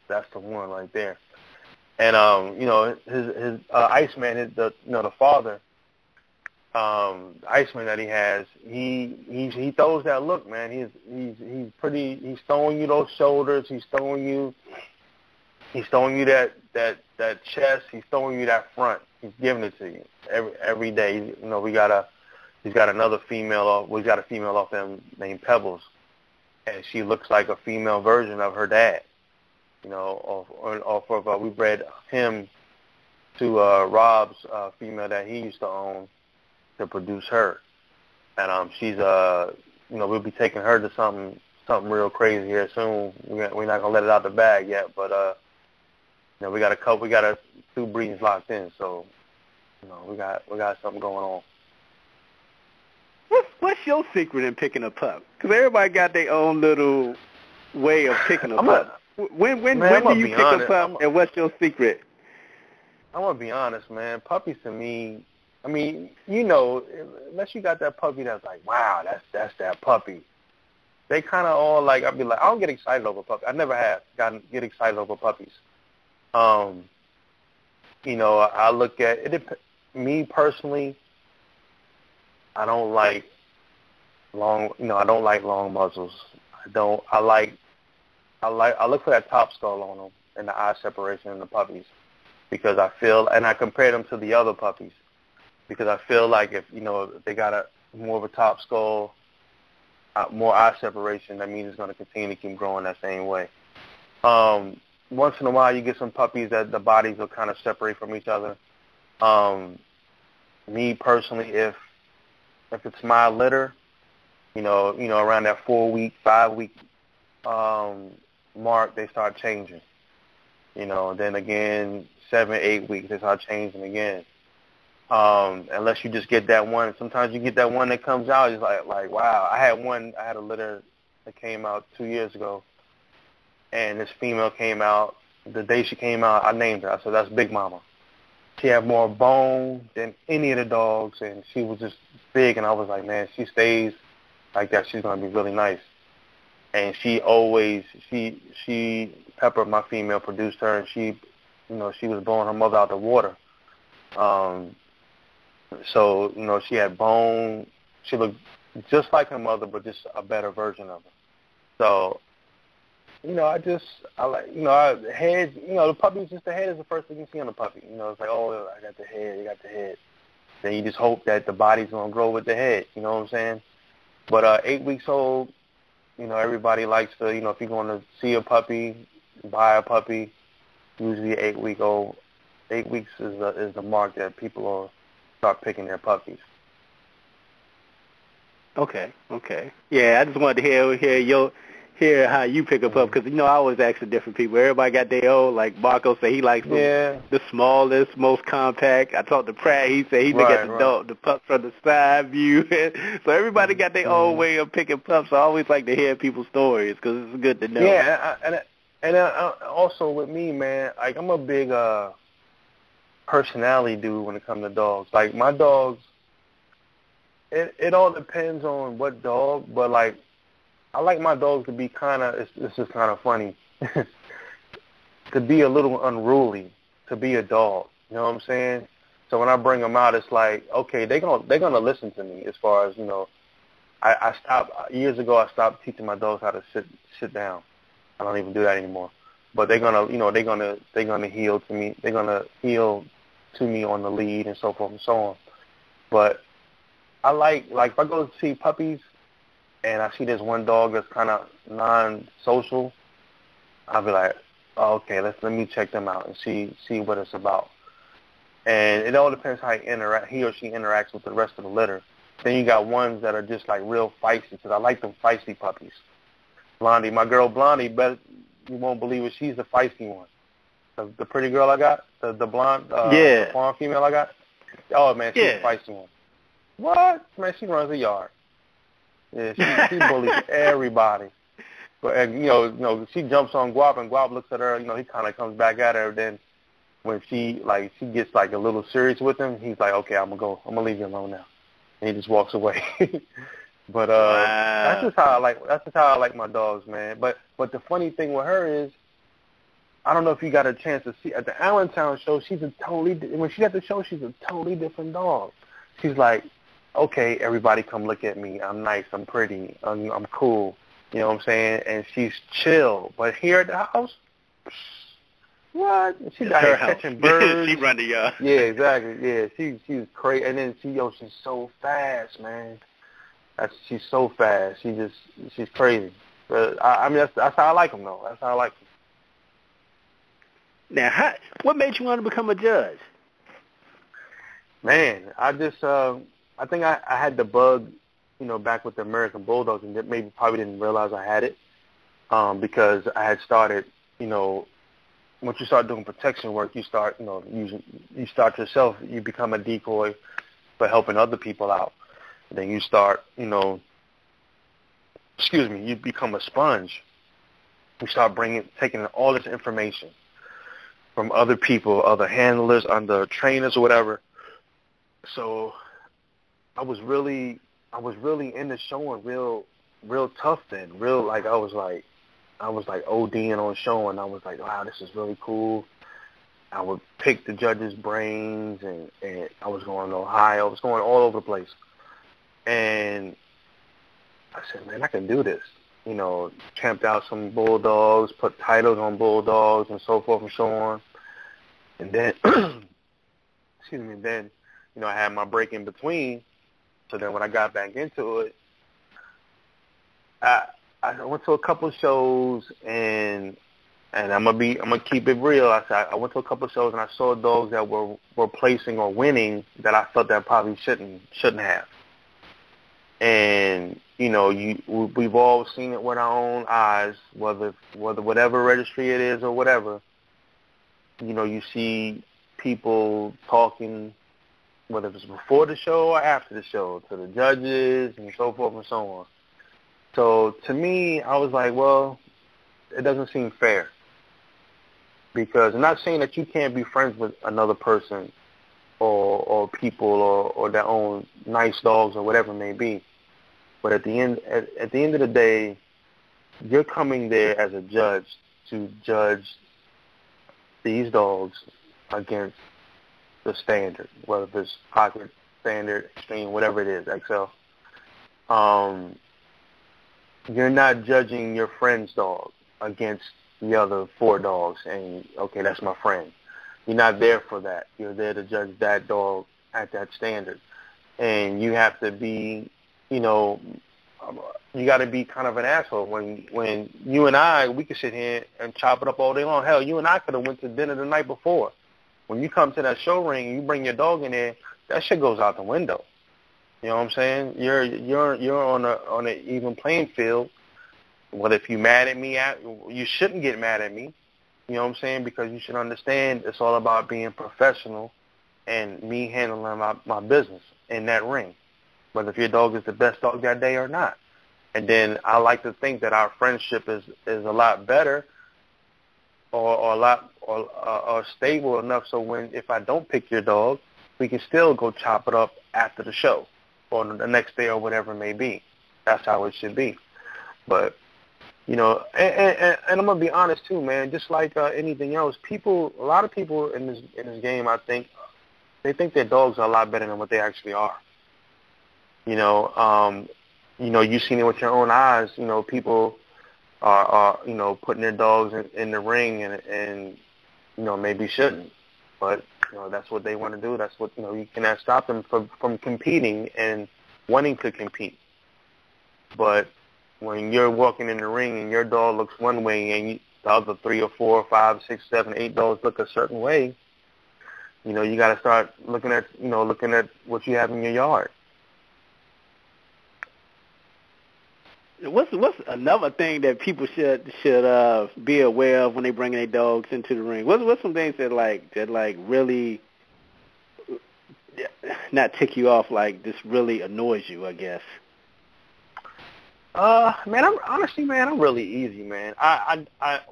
that's the one right there. And his Iceman, the father, Iceman that he has, he throws that look, man. He's throwing you those shoulders. He's throwing you that chest. He's throwing you that front. He's giving it to you every day. He's got another female. We got a female off him named Pebbles, and she looks like a female version of her dad. We bred him to Rob's female that he used to own to produce her, and she's we'll be taking her to something real crazy here soon. We're not gonna let it out the bag yet, but we got two breedings locked in, so we got something going on. What's your secret in picking a pup? Because everybody got their own little way of picking a pup. When do you pick a pup, and what's your secret? I'm going to be honest, man. Puppies to me, unless you got that puppy that's like, wow, that's that puppy. They kind of all I'd be like, I don't get excited over puppies. I never have get excited over puppies. I look at it. Me personally, I don't like long. I don't like long muzzles. I look for that top skull on them and the eye separation in the puppies because I compare them to the other puppies because I feel like if they got more of a top skull, more eye separation, that means it's going to continue to keep growing that same way. Once in a while, you get some puppies that the bodies will kind of separate from each other. Me personally, if it's my litter, Around that 4-week, 5-week mark, they start changing. Then again, 7, 8 weeks, they start changing again. Unless you just get that one. Sometimes you get that one that comes out, it's like wow. I had a litter that came out 2 years ago, and this female came out. The day she came out, I named her. I said, that's Big Mama. She had more bone than any of the dogs, and she was just big, and I was like, man, she stays like that, she's going to be really nice. And she Pepper, my female, produced her, and she was blowing her mother out the water. So, she had bone. She looked just like her mother, but just a better version of her. So, I like, heads, the puppies, just the head is the first thing you see on the puppy. It's like, oh, I got the head, you got the head. Then you just hope that the body's going to grow with the head, you know what I'm saying? But 8 weeks old, everybody likes to, if you're going to see a puppy, buy a puppy, usually 8 week old. 8 weeks is the mark that people will start picking their puppies. Okay. Yeah, I just wanted to hear how you pick a pup, because I always ask the different people. Everybody got their own. Like Marco said, he likes the smallest, most compact. I talked to Pratt. He said he look at the pups from the side view. So everybody got their own way of picking pups. So I always like to hear people's stories because it's good to know. Yeah, and also with me, man, like I'm a big personality dude when it comes to dogs. Like my dogs, it all depends on what dog, but like I like my dogs to be it's just kind of funny, to be a little unruly, to be a dog. You know what I'm saying? So when I bring them out, it's like, okay, they're gonna listen to me. As far as I stopped years ago. I stopped teaching my dogs how to sit down. I don't even do that anymore. But they're gonna heel to me. They're gonna heel to me on the lead and so forth and so on. But I like if I go to see puppies, and I see this one dog that's kind of non-social, I'll be like, oh, okay, let me check them out and see what it's about. And it all depends how he or she interacts with the rest of the litter. Then you got ones that are just like real feisty, because I like them feisty puppies. Blondie, my girl Blondie, but you won't believe it, she's the feisty one. The pretty girl I got, the blonde, the farm female I got. Oh man, she's the feisty one. What? Man, she runs the yard. Yeah, she bullies everybody. But she jumps on Guap, and Guap looks at her. He kind of comes back at her. Then when she gets like a little serious with him, he's like, okay, I'm gonna leave you alone now, and he just walks away. But that's just how I like my dogs, man. But the funny thing with her is, I don't know if you got a chance to see at the Allentown show. When she's at the show, she's a totally different dog. She's like, okay, everybody come look at me. I'm nice. I'm pretty. I'm cool. You know what I'm saying? And she's chill. But here at the house, what? She's out here catching birds. She run the yard. Yeah, exactly. Yeah, she's crazy. And then she's so fast, man. She's so fast. She's crazy. But I mean, that's how I like them, though. That's how I like them. Now, what made you want to become a judge? Man, I think I had the bug, back with the American Bulldogs, and probably didn't realize I had it, because I had started, once you start doing protection work, you start, you start yourself, you become a decoy for helping other people out. And then you start, you become a sponge. You start taking all this information from other people, other handlers, other trainers, or whatever. So I was really into showing real tough then. I was like ODing on showing. I was like, wow, this is really cool. I would pick the judges' brains, and I was going to Ohio. I was going all over the place. And I said, man, I can do this. Camped out some bulldogs, put titles on bulldogs, and so forth and so on. And then, I had my break in between. So then when I got back into it, I went to a couple of shows, and I'm gonna keep it real. I went to a couple of shows, and I saw dogs that were placing or winning that I felt that I probably shouldn't have. And we've all seen it with our own eyes, whether whatever registry it is or whatever. You see people talking, whether it's before the show or after the show, to the judges and so forth and so on. So to me, I was like, well, it doesn't seem fair. Because I'm not saying that you can't be friends with another person or people or that own nice dogs or whatever it may be. But at the end of the day, you're coming there as a judge to judge these dogs against the standard, whether it's pocket, standard, extreme, whatever it is, XL. You're not judging your friend's dog against the other 4 dogs and, okay, that's my friend. You're not there for that. You're there to judge that dog at that standard. And you have to be, you got to be kind of an asshole. When you and I, we could sit here and chop it up all day long. Hell, you and I could have went to dinner the night before. When you come to that show ring and you bring your dog in there, that shit goes out the window. You know what I'm saying? You're on an even playing field. Well, if you're mad at me, you shouldn't get mad at me. You know what I'm saying? Because you should understand it's all about being professional and me handling my business in that ring, whether if your dog is the best dog that day or not. And then I like to think that our friendship is a lot better or a lot or stable enough so if I don't pick your dog, we can still go chop it up after the show or the next day or whatever it may be. That's how it should be. But and I'm gonna be honest too, man. Just like anything else, a lot of people in this game, I think, they think their dogs are a lot better than what they actually are. You've seen it with your own eyes. People are putting their dogs in the ring and maybe shouldn't, but that's what they want to do. That's what you cannot stop them from competing and wanting to compete, but when you're walking in the ring and your dog looks one way and the other 3 or 4 or 5, 6, 7, 8 dogs look a certain way, you got to start looking at what you have in your yard. What's another thing that people should be aware of when they bring their dogs into the ring? What's some things that really not tick you off, like this really annoys you, I guess? Man, I'm really easy, man.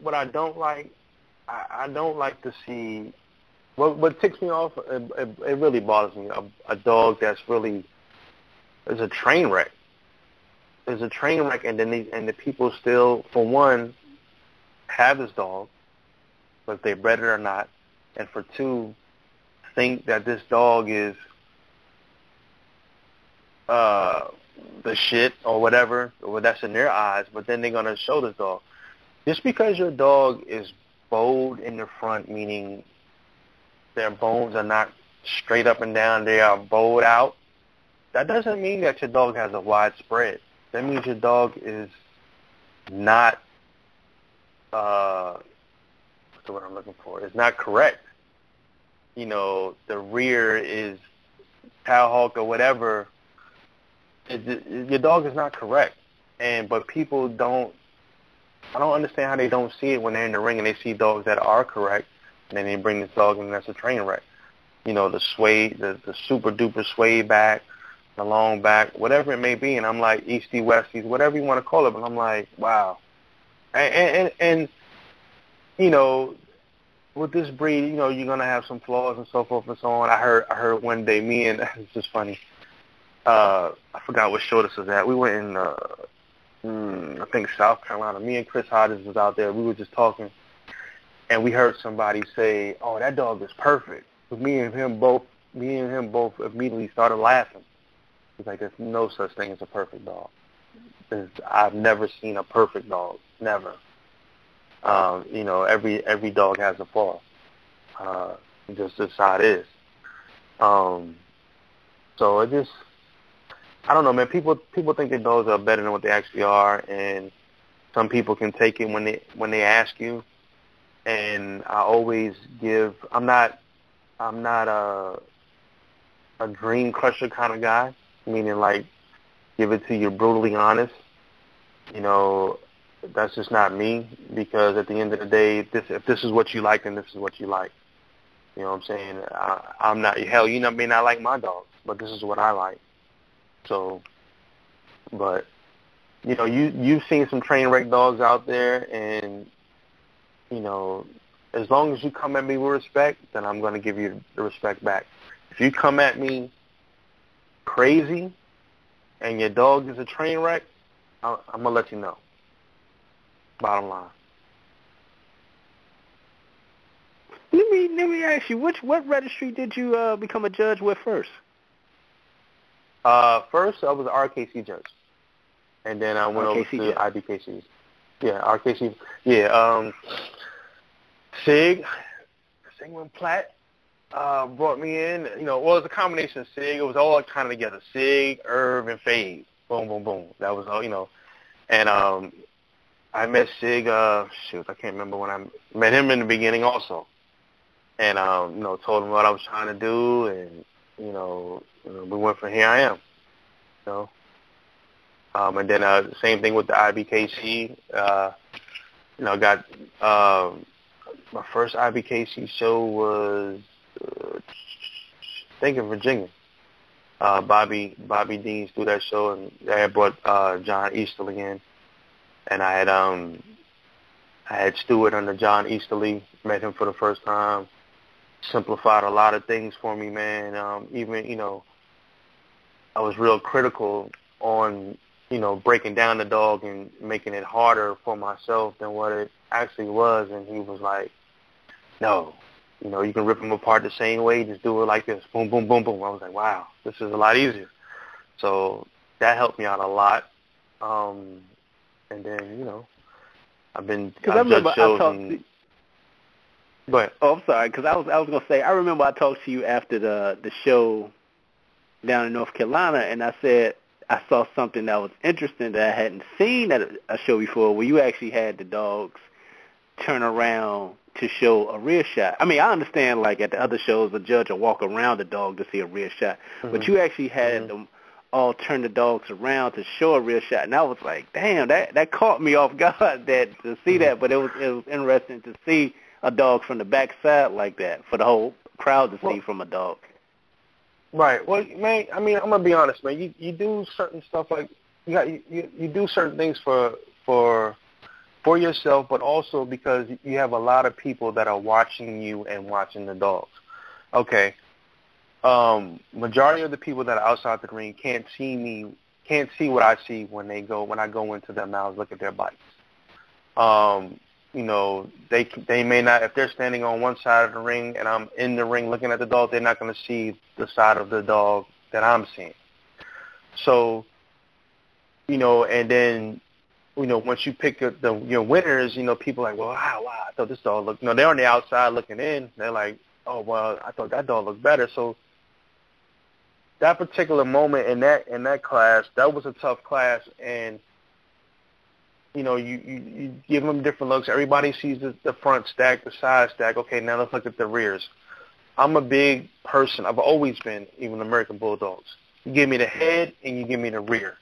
What I don't like, I don't like to see. What ticks me off, it really bothers me. A dog that's really is a train wreck. There's a train wreck, and then the people still, for one, have this dog, whether they bred it or not, and for 2, think that this dog is the shit or whatever, or that's in their eyes, but then they're going to show this dog. Just because your dog is bowed in the front, meaning their bones are not straight up and down, they are bowed out, that doesn't mean that your dog has a wide spread. That means your dog is not, what's the word I'm looking for? It's not correct. The rear is cow hawk or whatever. Your dog is not correct. But people I don't understand how they don't see it when they're in the ring and they see dogs that are correct, and then they bring this dog in and that's a train wreck. The sway, the super duper sway back, the long back, whatever it may be, and I'm like Eastie Westies, whatever you want to call it, but I'm like, wow. And with this breed, you're gonna have some flaws and so forth and so on. I heard one day, it's just funny. I forgot what show this was at. We went in, I think South Carolina. Me and Chris Hodges was out there. We were just talking, and we heard somebody say, "Oh, that dog is perfect." Me and him both immediately started laughing. He's like, "There's no such thing as a perfect dog. I've never seen a perfect dog. Never. Every dog has a flaw. Just that's how it is. So it just, I don't know, man. People think their dogs are better than what they actually are, and some people can take it when they ask you. And I always give. I'm not a dream crusher kind of guy, meaning like, give it to you brutally honest. You know, that's just not me, because at the end of the day, if this is what you like, then this is what you like. You know what I'm saying? I'm not, hell, you may not like my dog, but this is what I like. So, but, you know, you've seen some train wreck dogs out there, and, you know, as long as you come at me with respect, then I'm going to give you the respect back. If you come at me crazy and your dog is a train wreck, I'm going to let you know. Bottom line. Let me ask you, what registry did you become a judge with first? First, I was an RKC judge, and then I went over to IBKC. Yeah, RKC. Yeah, Sigmund Platt brought me in. You know, well, it was a combination of Sig. It was all kind of together. Sig, Irv, and Fade. Boom, boom, boom. That was all, you know. And I met Sig, I can't remember when I met him in the beginning also. And, you know, told him what I was trying to do, and, you know, we went from here I am, you know. And then the same thing with the IBKC. You know, got my first IBKC show was, I think, in Virginia. Bobby Deans threw that show, and I had brought John Easterly in, and I had Stewart under John Easterly. Met him for the first time. Simplified a lot of things for me, man. Even, you know, I was real critical on, you know, breaking down the dog and making it harder for myself than what it actually was. And he was like, no, you know, you can rip them apart the same way. Just do it like this. Boom, boom, boom, boom. I was like, wow, this is a lot easier. So that helped me out a lot. And then, you know, I've judged shows. Go ahead. Oh, I'm sorry, because I was going to say, I remember I talked to you after the show down in North Carolina, and I said I saw something that was interesting that I hadn't seen at a show before, where you actually had the dogs turn around to show a rear shot. I mean, I understand, like, at the other shows, the judge will walk around the dog to see a rear shot, but you actually had them all turn the dogs around to show a rear shot, and I was like, damn, that caught me off guard to see that, but it was interesting to see a dog from the back side like that, for the whole crowd to see from a dog. Right. Well, man, I mean, I'm gonna be honest, man. You do certain stuff, like you do certain things for yourself, but also because you have a lot of people that are watching you and watching the dogs. Okay. Majority of the people that are outside the ring can't see what I see when I go into their mouths, look at their bites. You know, they may not, if they're standing on one side of the ring and I'm in the ring looking at the dog, they're not going to see the side of the dog that I'm seeing. So, you know, and then, you know, once you pick your winners, you know, people are like, well, wow, I thought this dog looked, you know, they're on the outside looking in. They're like, oh, well, I thought that dog looked better. So that particular moment in that class, that was a tough class, and you know, you give them different looks. Everybody sees the front stack, the side stack. Okay, now let's look at the rears. I'm a big person. I've always been, even American Bulldogs. You give me the head and you give me the rear.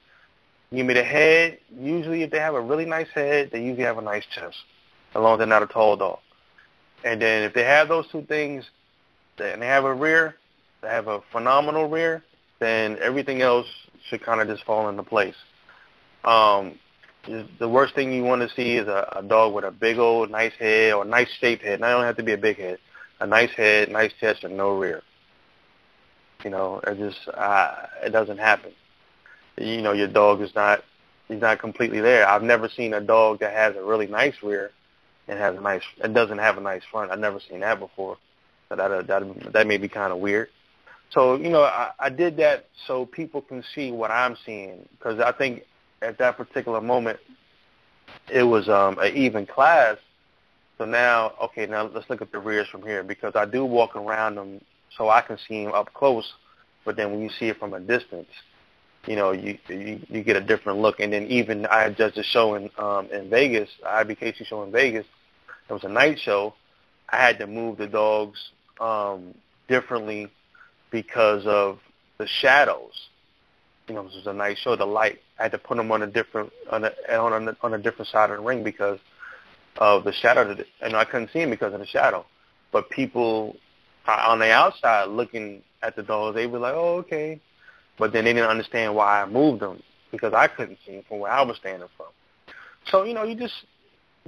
You give me the head. Usually if they have a really nice head, they usually have a nice chest, as long as they're not a tall dog. And then if they have those two things and they have a rear, they have a phenomenal rear, then everything else should kind of just fall into place. The worst thing you want to see is a dog with a big old nice head or a nice shaped head. Now, it don't have to be a big head. A nice head, nice chest, and no rear. You know, it doesn't happen. You know, your dog he's not completely there. I've never seen a dog that has a really nice rear and doesn't have a nice front. I've never seen that before. So that may be kind of weird. So, you know, I did that so people can see what I'm seeing, because I think at that particular moment, it was an even class. So now, okay, now let's look at the rears from here, because I do walk around them so I can see them up close. But then when you see it from a distance, you know, you get a different look. And then even I had judged a show in Vegas, IBKC show in Vegas. It was a night show. I had to move the dogs differently because of the shadows. this was a nice show. The light, I had to put them on a different on a different side of the ring because of the shadow. And I couldn't see him because of the shadow. But people on the outside looking at the dogs, they were like, "Oh, okay," but then they didn't understand why I moved them because I couldn't see them from where I was standing from. So you just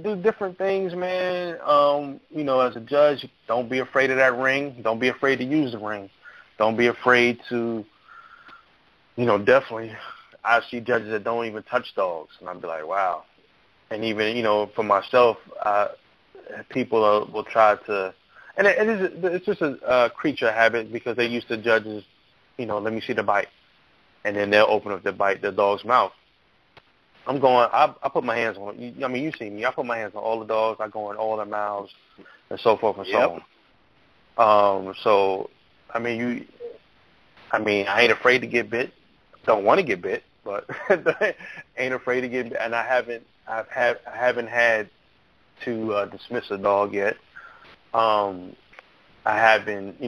do different things, man. As a judge, don't be afraid of that ring. Don't be afraid to use the ring. Don't be afraid to, definitely. I see judges that don't even touch dogs, and I'd be like, wow. And even, for myself, people will try to, and it's just a creature habit because they used to judges, let me see the bite, and then they'll open up the dog's mouth. I'm going. I put my hands on. You see me. I put my hands on all the dogs. I go in all their mouths, and so forth and so on. So, I ain't afraid to get bit. Don't want to get bit, but ain't afraid to get bit. And I haven't had to dismiss a dog yet. I haven't,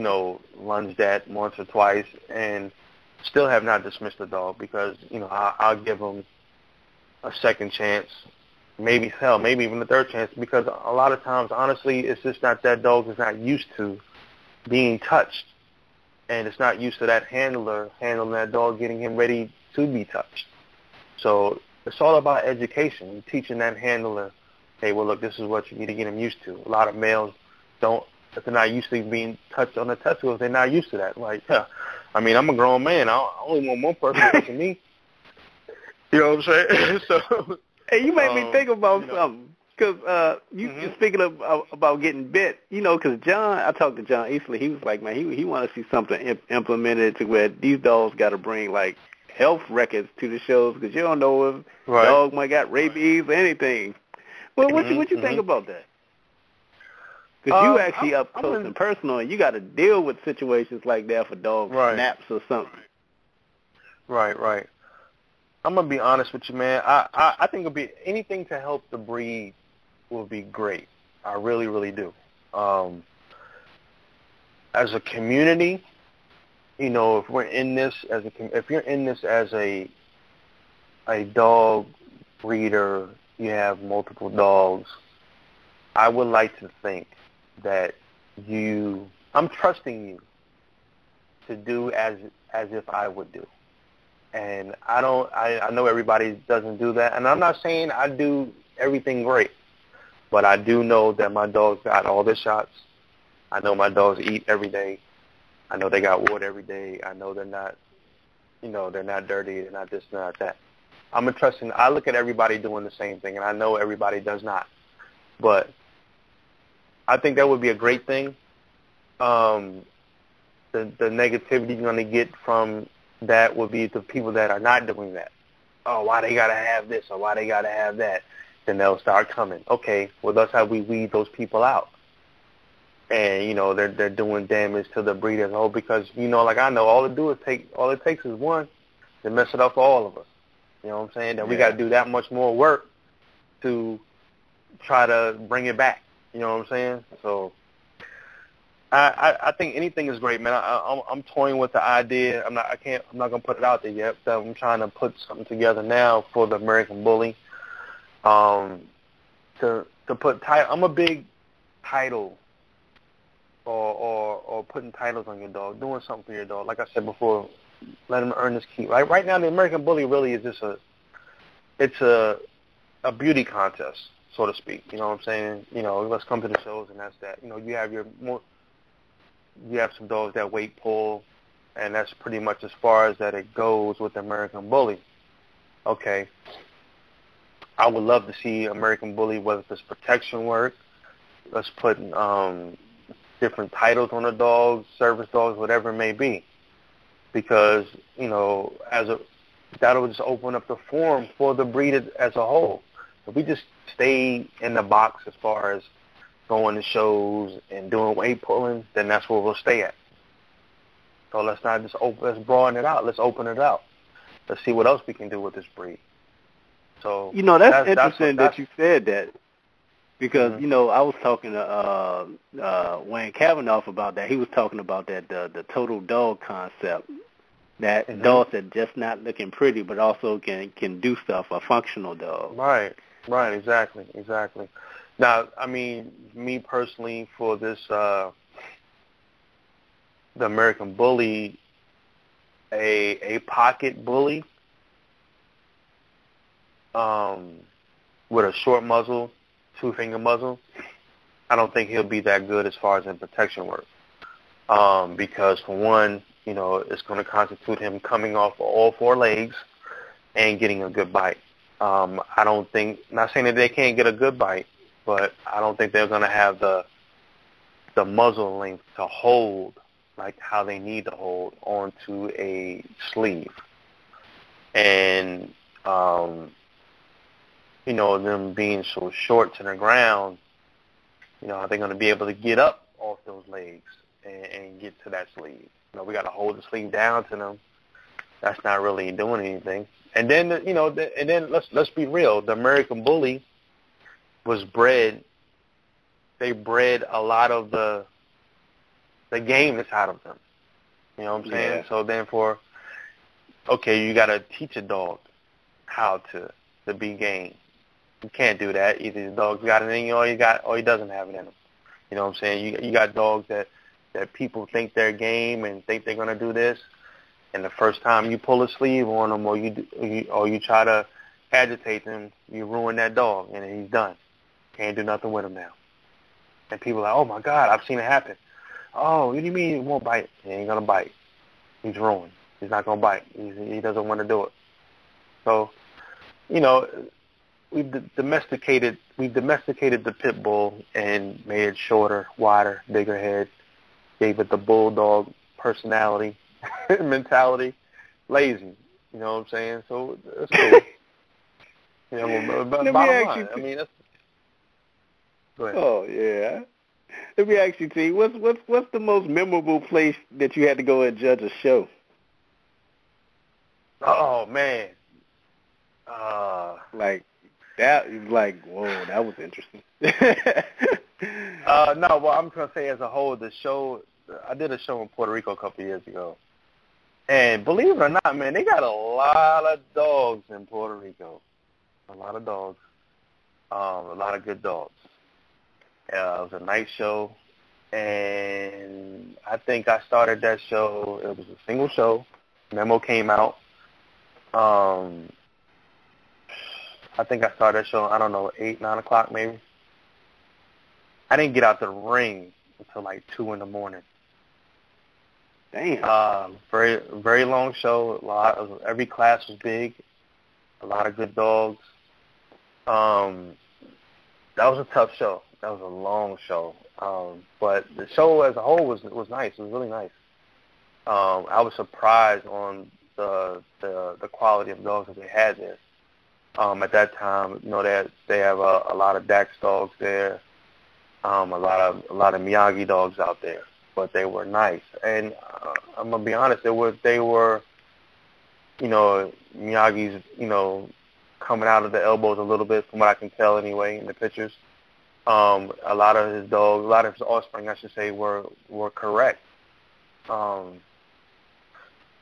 lunged at once or twice, and still have not dismissed a dog because I'll give them a second chance, maybe even a third chance, because a lot of times, honestly, it's just not that dog is not used to being touched, and it's not used to that handler handling that dog, getting him ready to be touched. So it's all about education, teaching that handler, hey, well, look, this is what you need to get him used to. A lot of males if they're not used to being touched on the testicles, they're not used to that. Like, I'm a grown man. I only want one person touching me. You know what I'm saying? So, hey, you made me think about something. Because you're speaking about getting bit, because I talked to John Easley. He was like, man, he wants to see something implemented to where these dogs got to bring, like, health records to the shows because you don't know if dog might got rabies or anything. Well, what you think about that? Because you actually up close and personal, and you got to deal with situations like that for dog snaps or something. Right. I'm going to be honest with you, man. I think it'll be anything to help the breed will be great. I really, really do. As a community, if we're in this if you're in this as a dog breeder, you have multiple dogs, I would like to think that I'm trusting you to do as if I would do. And I know everybody doesn't do that. And I'm not saying I do everything great, but I do know that my dogs got all their shots. I know my dogs eat every day. I know they got water every day. I know they're not, they're not dirty. They're not this, not that. I'm trusting. I look at everybody doing the same thing, and I know everybody does not. But I think that would be a great thing. The negativity you're going to get from that would be the people that are not doing that. Oh, why they got to have this or why they got to have that? Then they'll start coming. Okay, well, that's how we weed those people out. And, they're doing damage to the breed as a whole because, like I know, all it takes is one to mess it up for all of us. You know what I'm saying? Then we got to do that much more work to try to bring it back. You know what I'm saying? So I think anything is great, man. I'm toying with the idea. I'm not gonna put it out there yet. But I'm trying to put something together now for the American Bully. To put title. I'm a big title or putting titles on your dog, doing something for your dog. Like I said before, let him earn his keep. Right now, the American Bully really is just a beauty contest, so to speak. You know what I'm saying? Let's come to the shows and that's that. You have some dogs that weight pull, and that's pretty much as far as that it goes with the American Bully. Okay. I would love to see American Bully, whether it's protection work, let's put different titles on the dogs, service dogs, whatever it may be. Because, that'll just open up the forum for the breed as a whole. If we just stay in the box as far as going to shows and doing weight pulling, then that's where we'll stay at. So let's not just let's broaden it out. Let's open it out. Let's see what else we can do with this breed. So that's interesting that you said that because I was talking to Wayne Kavanaugh about that. He was talking about that the total dog concept, That dogs that just not looking pretty, but also can do stuff, a functional dog. Right, exactly. Now, I mean, me personally, for this, the American Bully, a pocket bully, with a short muzzle, 2-finger muzzle, I don't think he'll be that good as far as in protection work. Because for one, it's going to constitute him coming off all 4 legs and getting a good bite. I don't think, not saying that they can't get a good bite, but I don't think they're going to have the muzzle length to hold like how they need to hold onto a sleeve. And, them being so short to the ground, are they going to be able to get up off those legs and get to that sleeve? We got to hold the sleeve down to them. That's not really doing anything. And then, let's be real. The American Bully was bred. They bred a lot of the game inside of them. You know what I'm saying? Yeah. So then you got to teach a dog how to be game. You can't do that. Either the dog's got it in you or he doesn't have it in him. You know what I'm saying? You got dogs that people think they're game and think they're going to do this, and the first time you pull a sleeve on them or you try to agitate them, you ruin that dog, and he's done. Can't do nothing with him now. And people are like, oh, my God, I've seen it happen. Oh, what do you mean he won't bite? He ain't going to bite. He's ruined. He's not going to bite. He doesn't want to do it. So, we've domesticated the pit bull and made it shorter, wider, bigger head. Gave it the bulldog personality, mentality, lazy. You know what I'm saying? So that's cool. Bottom line. I mean, that's. Go ahead. Oh yeah. Let me ask you, T. What's the most memorable place that you had to go and judge a show? Oh man. Like that. Like whoa, that was interesting. No, well, I'm going to say as a whole, the show, I did a show in Puerto Rico a couple of years ago. And believe it or not, man, they got a lot of dogs in Puerto Rico. A lot of dogs. A lot of good dogs. It was a night show. And I think I started that show, it was a single show. Memo came out. I think I started that show, 8, 9 o'clock maybe. I didn't get out the ring until like 2 in the morning. Damn. Very, very long show. Every class was big. A lot of good dogs. That was a tough show. That was a long show. But the show as a whole was nice. It was really nice. I was surprised on the quality of dogs that they had there. At that time, they have a lot of Dax dogs there. A lot of Miyagi dogs out there, but they were nice. And I'm gonna be honest, they were, Miyagi's, coming out of the elbows a little bit, from what I can tell anyway in the pictures. A lot of his offspring, I should say, were correct. So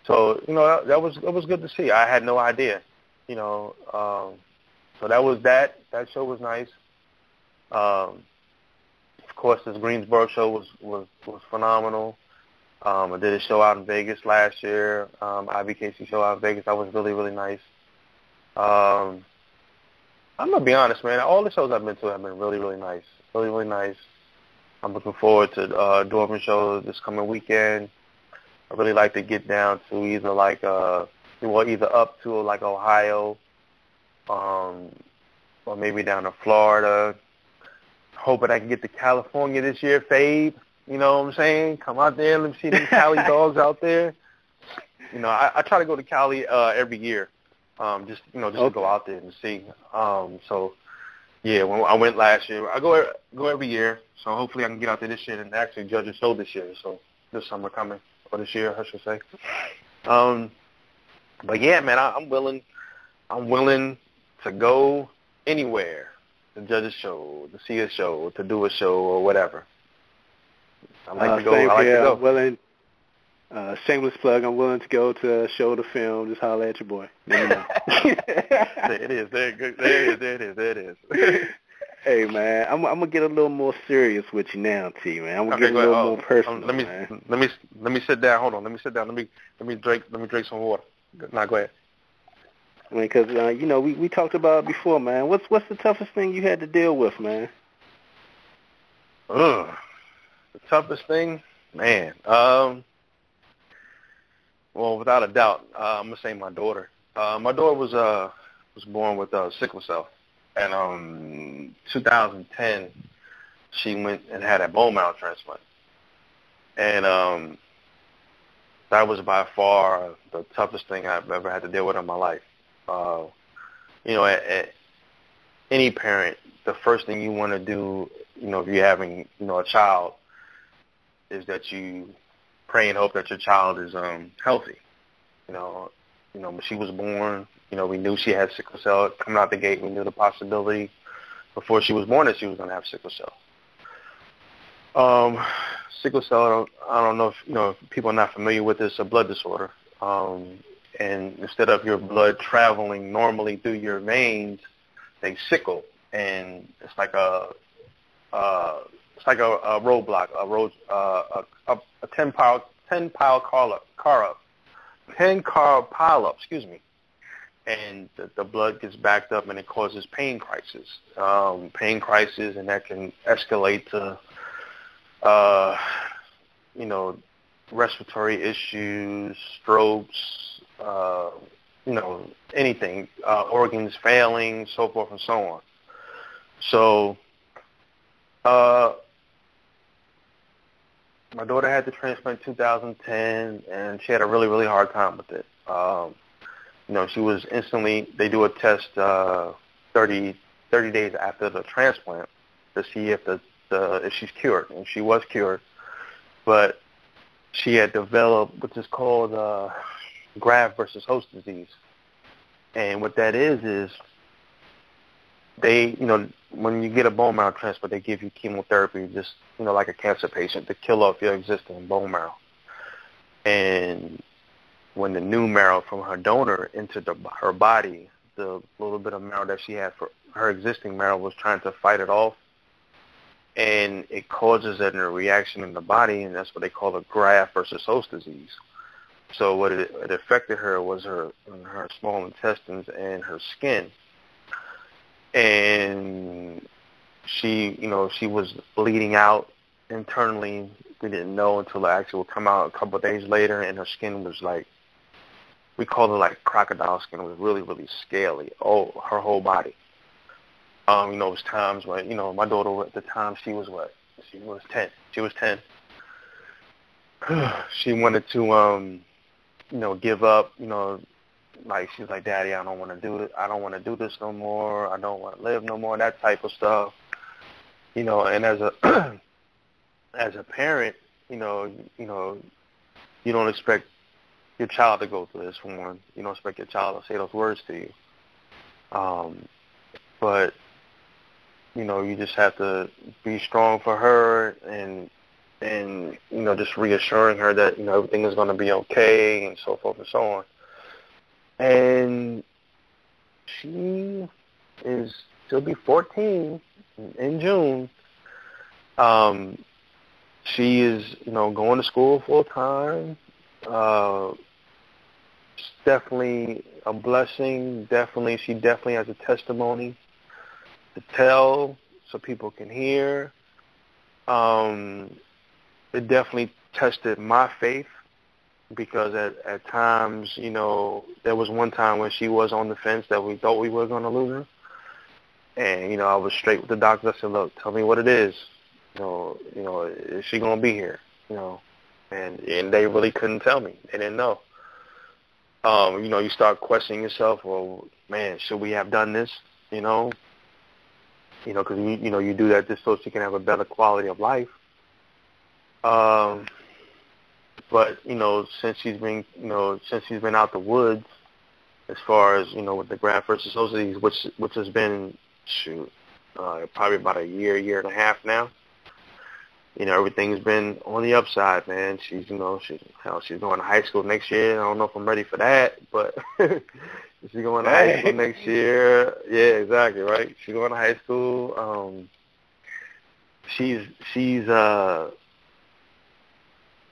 that was good to see. I had no idea, So that was that. That show was nice. Of course, this Greensboro show was phenomenal. I did a show out in Vegas last year, IBKC show out in Vegas. That was really, really nice. I'm going to be honest, man. All the shows I've been to have been really, really nice. Really, really nice. I'm looking forward to Dorman show this coming weekend. I really like to get down to either up to like Ohio, or maybe down to Florida. Hoping I can get to California this year, Fabe. You know what I'm saying? Come out there, let me see them Cali dogs out there. I try to go to Cali every year, just to go out there and see. So yeah, when I went last year, I go every year. So hopefully I can get out there this year and actually judge a show this year. So this summer coming, or this year, I should say. But yeah, man, I'm willing to go anywhere to judge a show, to see a show, to do a show, or whatever. I like to go. Shameless plug. I'm willing to go to a show to film. Just holler at your boy. Let me know. There it is. There it is. Hey, man, I'm gonna get a little more serious with you now, T. Man, I'm gonna get a little more personal. Let me sit down. Hold on. Let me sit down. Let me drink some water. Now go ahead. I mean, because we talked about it before, man. What's the toughest thing you had to deal with, man? The toughest thing, man. Well, without a doubt, I'm gonna say my daughter. My daughter was born with sickle cell, and 2010 she went and had a bone marrow transplant, and that was by far the toughest thing I've ever had to deal with in my life. At any parent, the first thing you want to do, if you're having, a child, is that you pray and hope that your child is healthy. When she was born, we knew she had sickle cell coming out the gate. We knew the possibility before she was born that she was going to have sickle cell. Sickle cell, I don't know if people are not familiar with this, a blood disorder. And instead of your blood traveling normally through your veins, they sickle, and it's like a roadblock, a 10-car pileup, and the blood gets backed up, and it causes pain crisis, and that can escalate to respiratory issues, strokes, anything, organs failing, so forth and so on. So my daughter had the transplant in 2010, and she had a really, really hard time with it. She was instantly, they do a test 30 days after the transplant to see if if she's cured, and she was cured, but she had developed what is called graft versus host disease. And what that is they, when you get a bone marrow transplant, they give you chemotherapy, just, like a cancer patient, to kill off your existing bone marrow. And when the new marrow from her donor entered her body, the little bit of marrow that she had for her existing marrow was trying to fight it off. And it causes a reaction in the body, and that's what they call a graft versus host disease. So what it affected her was her small intestines and her skin. And she was bleeding out internally. We didn't know until it actually would come out a couple of days later, and her skin was like, we called it like crocodile skin. It was really, really scaly. Her whole body. It was times when, my daughter at the time, she was 10. She was 10. She wanted to, give up, like she's like, Daddy, I don't want to do it. I don't want to do this no more. I don't want to live no more. That type of stuff. And as a as a parent, you don't expect your child to go through this one. You don't expect your child to say those words to you. But you just have to be strong for her and just reassuring her that everything is going to be okay and so forth and so on. And she'll be 14 in June. She is, going to school full time. It's definitely a blessing. She definitely has a testimony to tell so people can hear. It definitely tested my faith, because at times, there was one time when she was on the fence that we thought we were going to lose her. And, I was straight with the doctor. I said, look, tell me what it is. Is she going to be here? And they really couldn't tell me. They didn't know. You start questioning yourself, well, man, should we have done this? Because, you do that just so she can have a better quality of life. But, since she's been out the woods, as far as, with the graft versus host disease, which has been, probably about a year and a half now, everything's been on the upside, man. She's going to high school next year. I don't know if I'm ready for that, but she's going to high school next year. Yeah, exactly, right? She's going to high school. She's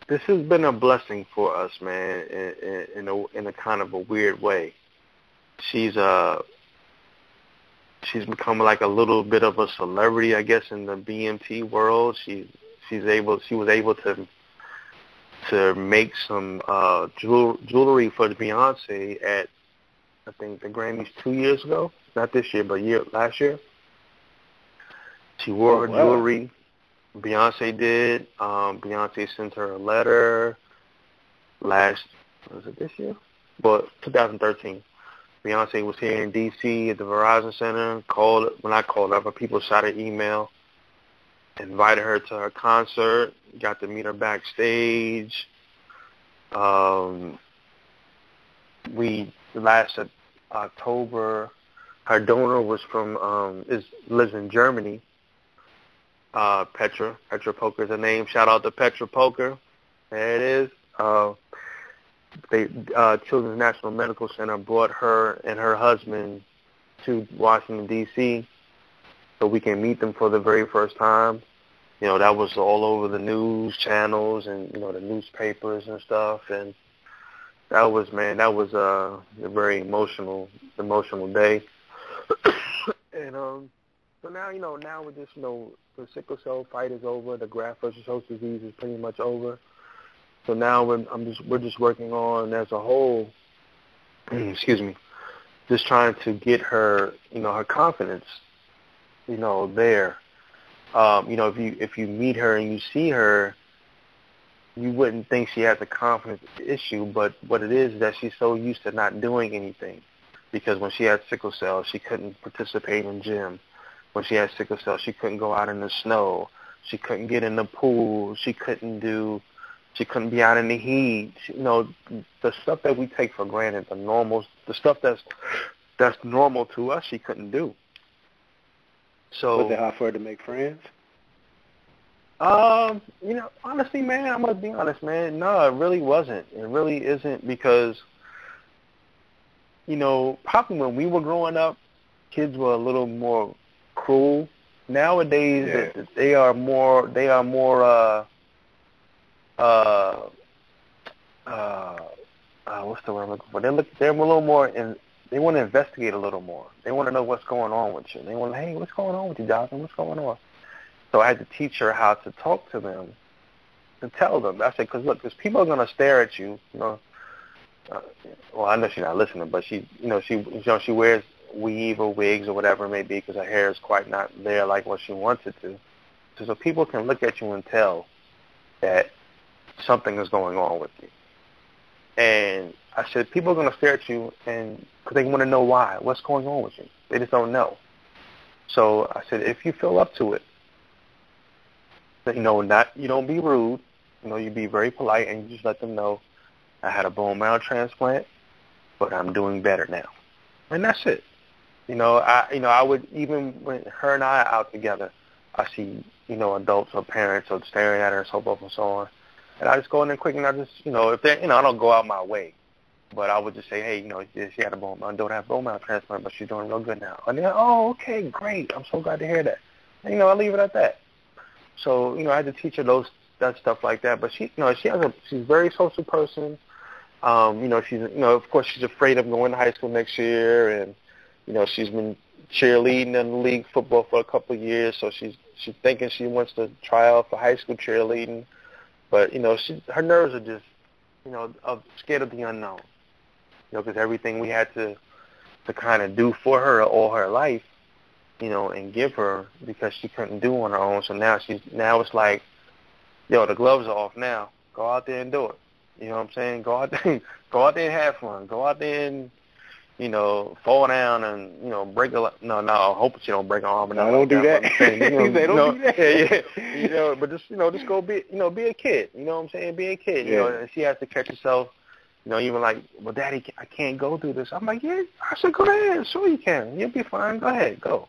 this has been a blessing for us, man, in a kind of a weird way. She's become like a little bit of a celebrity, I guess, in the BMT world. She was able to make some jewelry for Beyonce at, I think, the Grammys 2 years ago. Not this year, but last year. She wore her jewelry. Beyonce did. Beyonce sent her a letter was it this year? But 2013. Beyonce was here in D.C. at the Verizon Center. But people shot an email, invited her to her concert, got to meet her backstage. Last October, her donor was lives in Germany. Petra Poker is her name. Shout out to Petra Poker. There it is. Children's National Medical Center brought her and her husband to Washington, D.C., so we can meet them for the very first time. That was all over the news channels and, the newspapers and stuff. And that was a very emotional day. And so now we're just, the sickle cell fight is over. The graft versus host disease is pretty much over. So now we're just working on as a whole, excuse me, just trying to get her, her confidence, there. If you meet her and you see her, you wouldn't think she has a confidence issue, but what it is that she's so used to not doing anything. Because when she had sickle cell, she couldn't participate in gym. When she had sickle cell, she couldn't go out in the snow. She couldn't get in the pool. She couldn't be out in the heat. The stuff that we take for granted, the stuff that's normal to us, she couldn't do. So was it hard for her to make friends? Honestly, man, I'm gonna be honest, man. No, it really wasn't. It really isn't because, probably when we were growing up, kids were a little more cruel. Nowadays, they are more. What's the word I'm looking for? They're a little more, and they want to investigate a little more. They want to know what's going on with you. They want, hey, what's going on with you, Jonathan? What's going on? So I had to teach her how to talk to them, to tell them. I said, because people are going to stare at you. Well, I know she's not listening, but she wears weave or wigs or whatever it may be because her hair is quite not there like what she wants it to. So people can look at you and tell that something is going on with you. And I said, people are going to stare at you and because they want to know why. What's going on with you? They just don't know. So I said, if you feel up to it, you don't be rude. You be very polite and you just let them know I had a bone marrow transplant, but I'm doing better now. And that's it. I would, even when her and I are out together, I see, adults or parents are staring at her and so forth and so on. And I just go in there quick and I just, if they, I don't go out my way. But I would just say, hey, she had a bone marrow transplant, but she's doing real good now. And they're, oh, okay, great. I'm so glad to hear that. And, I leave it at that. So, I had to teach her that stuff like that. But she's a very social person. She's, of course, she's afraid of going to high school next year. And, she's been cheerleading in the league football for a couple of years. So she's thinking she wants to try out for high school cheerleading. But, her nerves are just, scared of the unknown. Because everything we had to kind of do for her all her life, and give her because she couldn't do on her own. So now it's like, the gloves are off now. Go out there and do it. You know what I'm saying? Go out there and have fun. Go out there and, fall down and, break a no, I hope you don't break an arm. No, don't do that. He said, don't do that. Yeah. But just go be a kid. You know what I'm saying? Be a kid. And she has to catch herself. Even like, well, Daddy, I can't go through this. I'm like, yeah, I said, go ahead. Sure you can. You'll be fine. Go ahead. Go.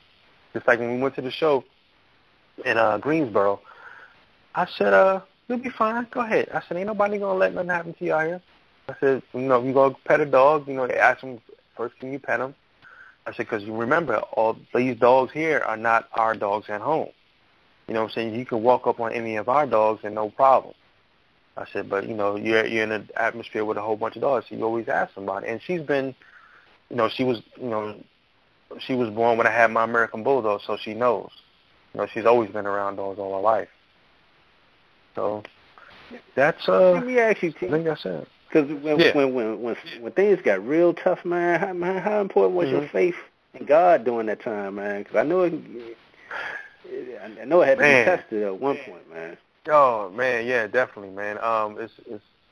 Just like when we went to the show in Greensboro, I said, you'll be fine. Go ahead. I said, ain't nobody going to let nothing happen to you out here. I said, you know, you go pet a dog, you know, they ask them first, can you pet them? I said, because you remember, all these dogs here are not our dogs at home. You know what I'm saying? You can walk up on any of our dogs and no problem. I said, but, you know, you're in an atmosphere with a whole bunch of dogs, so you always ask somebody. And she's been, you know, she was born when I had my American Bulldog, so she knows. You know, she's always been around dogs all her life. So that's, let me ask you, I think that's it. Because when things got real tough, man, how important was your faith in God during that time, man? Because I know it had to be tested at one point, man. Oh man, yeah, definitely, man. It's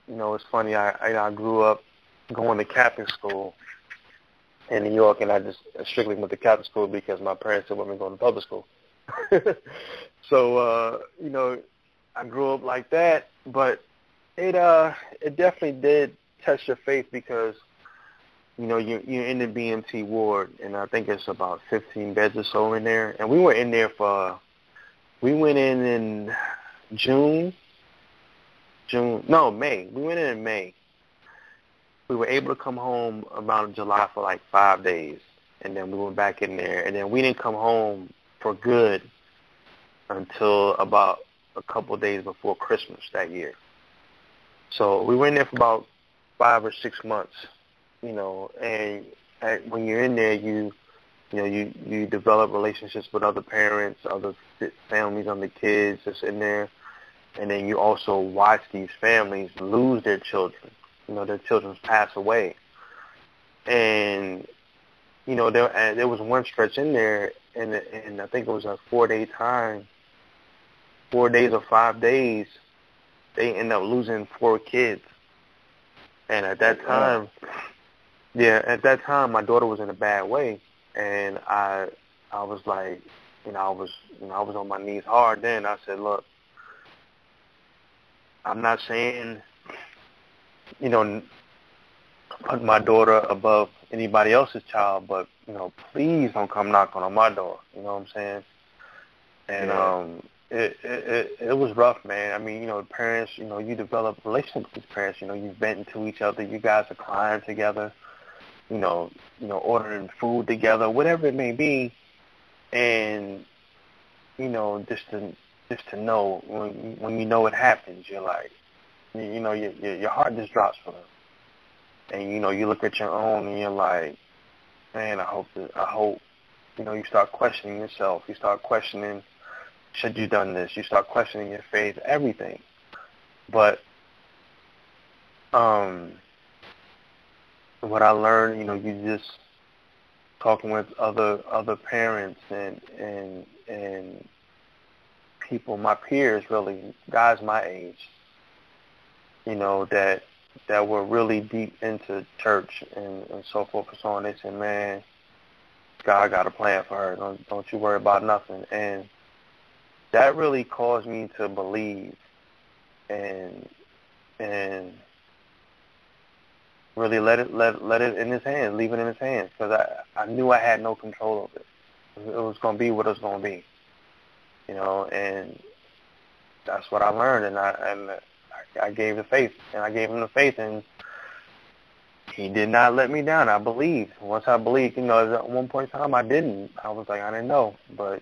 you know, it's funny. I grew up going to Catholic school in New York, and I just strictly went to Catholic school because my parents didn't want me going to public school. So you know, I grew up like that, but it definitely did test your faith because, you know, you're in the BMT ward, and I think it's about 15 beds or so in there, and we were in there we went in May. We went in May. We were able to come home around July for like 5 days, and then we went back in there, and then we didn't come home for good until about a couple of days before Christmas that year. So we were in there for about 5 or 6 months, you know, and when you're in there, you develop relationships with other parents, other families, other kids that's in there, and then you also watch these families lose their children. You know, their children pass away. And, you know, there was one stretch in there, and I think it was a 4-day time, 4 days or 5 days, they ended up losing 4 kids. And at that time, my daughter was in a bad way, and I was like, I was on my knees hard then. I said, look, I'm not saying, put my daughter above anybody else's child, but, please don't come knocking on my door. You know what I'm saying? And it was rough, man. I mean, parents, you develop relationships with parents. You vent to each other. You guys are crying together. Ordering food together, whatever it may be, and just to know when it happens, you're like, your heart just drops for them, and you look at your own and you're like, man, I hope you start questioning yourself. You start questioning, should you done this? You start questioning your faith, everything, but what I learned, you just talking with other parents and people, my peers, really, guys my age, that were really deep into church and so forth and so on. They said, man, God got a plan for her. Don't you worry about nothing. And that really caused me to believe and really let it in his hands, leave it in his hands, because I knew I had no control of it. It was going to be what it was going to be, and that's what I learned, and I gave the faith, and I gave him the faith, and he did not let me down. I believed. Once I believed, at one point in time I didn't. I was like, I didn't know, but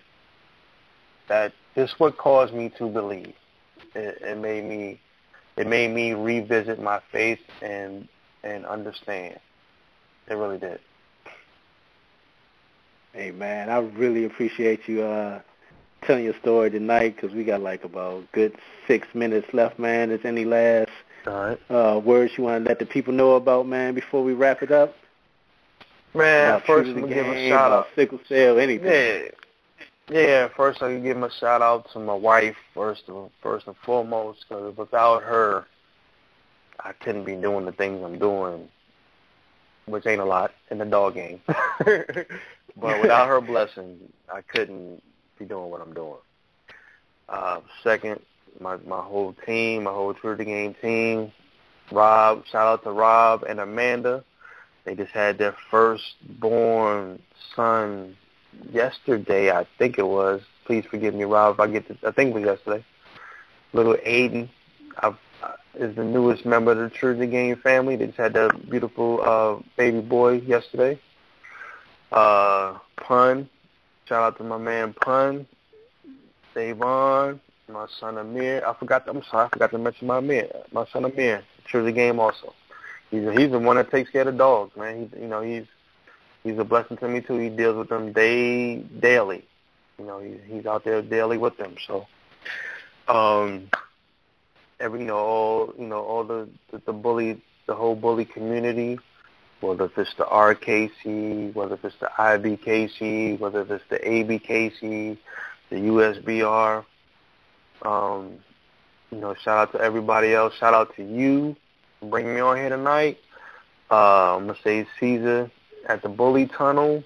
that this what caused me to believe. It made me revisit my faith and understand. It really did. Hey, man, I really appreciate you telling your story tonight, because we got like about good 6 minutes left, man. Is any last words you want to let the people know about, man, before we wrap it up? Man, first I'm going to give a shout out. Sickle cell, anything. Yeah, first I can give a shout out to my wife, first and foremost, because without her, I couldn't be doing the things I'm doing, which ain't a lot in the dog game. But without her blessing, I couldn't be doing what I'm doing. Second, my whole team, my whole True to Game team, Rob, shout out to Rob and Amanda. They just had their firstborn son yesterday, I think it was. Please forgive me, Rob, if I think it was yesterday. little Aiden is the newest member of the Trutwodagame family. They just had that beautiful baby boy yesterday. Pun, shout out to my man Pun, Davon, my son Amir. I forgot to mention my son Amir, Trutwodagame also. He's the one that takes care of the dogs, man. He's a blessing to me too. He deals with them daily. He's out there daily with them. So, all the whole bully community, whether if it's the RKC, whether if it's the IBKC, whether if it's the ABKC, the USBR, shout out to everybody else. Shout out to you for bringing me on here tonight. I'm going to say Caesar at the Bully Tunnel,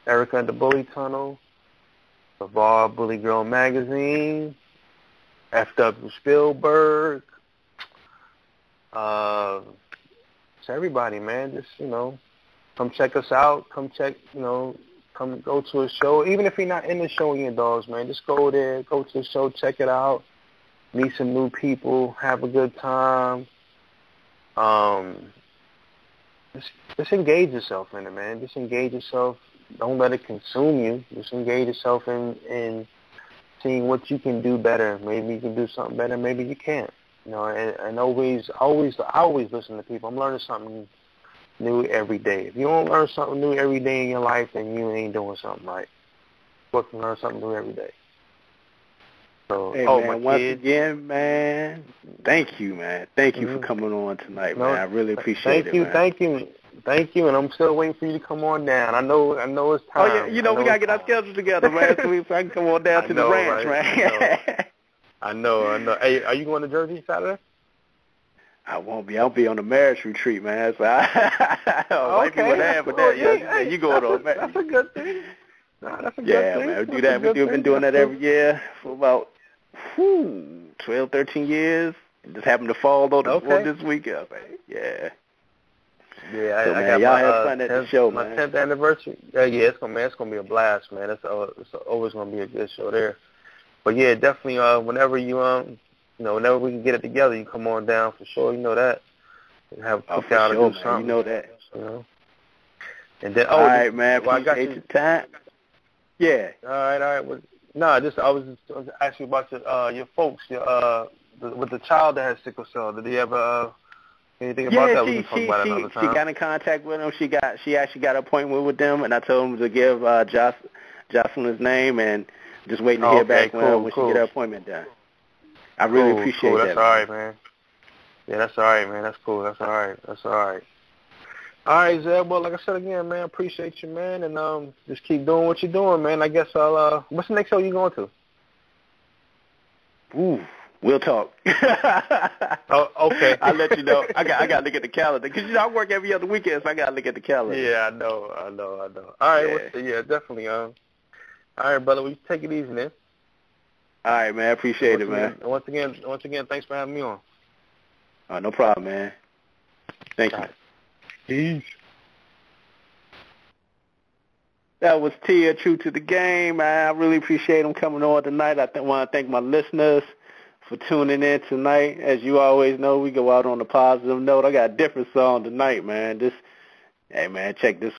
Erica at the Bully Tunnel, LeVar Bully Girl Magazine, F.W. Spielberg, to everybody, man. Just, come check us out. Come go to a show. Even if you're not in the show with your dogs, man, just go there, go to the show, check it out, meet some new people, have a good time. Just engage yourself in it, man. Just engage yourself. Don't let it consume you. Just engage yourself in seeing what you can do better. Maybe you can do something better. Maybe you can't. And always listen to people. I'm learning something new every day. If you don't learn something new every day in your life, then you ain't doing something right. You can learn something new every day. So, hey, man, once again, man, thank you, man. Thank you for coming on tonight, man. I really appreciate it, man. Thank you, and I'm still waiting for you to come on down. I know it's time. Oh, yeah, we got to get our schedules together, man, so I can come on down to the ranch, right? Man. I know. Hey, are you going to Jersey Saturday? I won't be. I'll be on a marriage retreat, man. So you going on marriage. That's a good thing. No, that's a good thing. Man, we do that. We've been doing that every year for about 12, 13 years. It just happened to fall on this weekend, man. Yeah. Yeah, so, I got y'all have fun at the show, my man. 10th anniversary. Yeah, it's gonna be a blast, man. It's always gonna be a good show there. But yeah, definitely. Whenever you whenever we can get it together, you come on down for sure. You know that. Have a cookout or do something. You know that. And then, all right, man. Appreciate your time. Yeah. All right. Well, I was just asking about your folks, with the child that has sickle cell. Did he ever anything about that? We can talk about it another time. She got in contact with him. She actually got an appointment with them, and I told him to give Jocelyn's name and just waiting to hear back when she get her appointment done. I really appreciate that. That's all right, man. Yeah, that's all right, man. That's cool. That's all right. All right, Zeb. Well, like I said again, man, appreciate you, man, and just keep doing what you're doing, man. I guess I'll. What's the next show you going to? Ooh, we'll talk. Oh, okay. I'll let you know. I got to look at the calendar because I work every other weekend, so I got to look at the calendar. Yeah, I know. All right, yeah, definitely. All right, brother. Well, you take it easy, man. All right, man. Appreciate it, man. Once again, thanks for having me on. No problem, man. Thank you. Right. Peace. That was Tee of Trutwodagame, man. I really appreciate him coming on tonight. I want to thank my listeners for tuning in tonight. As you always know, we go out on a positive note. I got a different song tonight, man. Hey, man, check this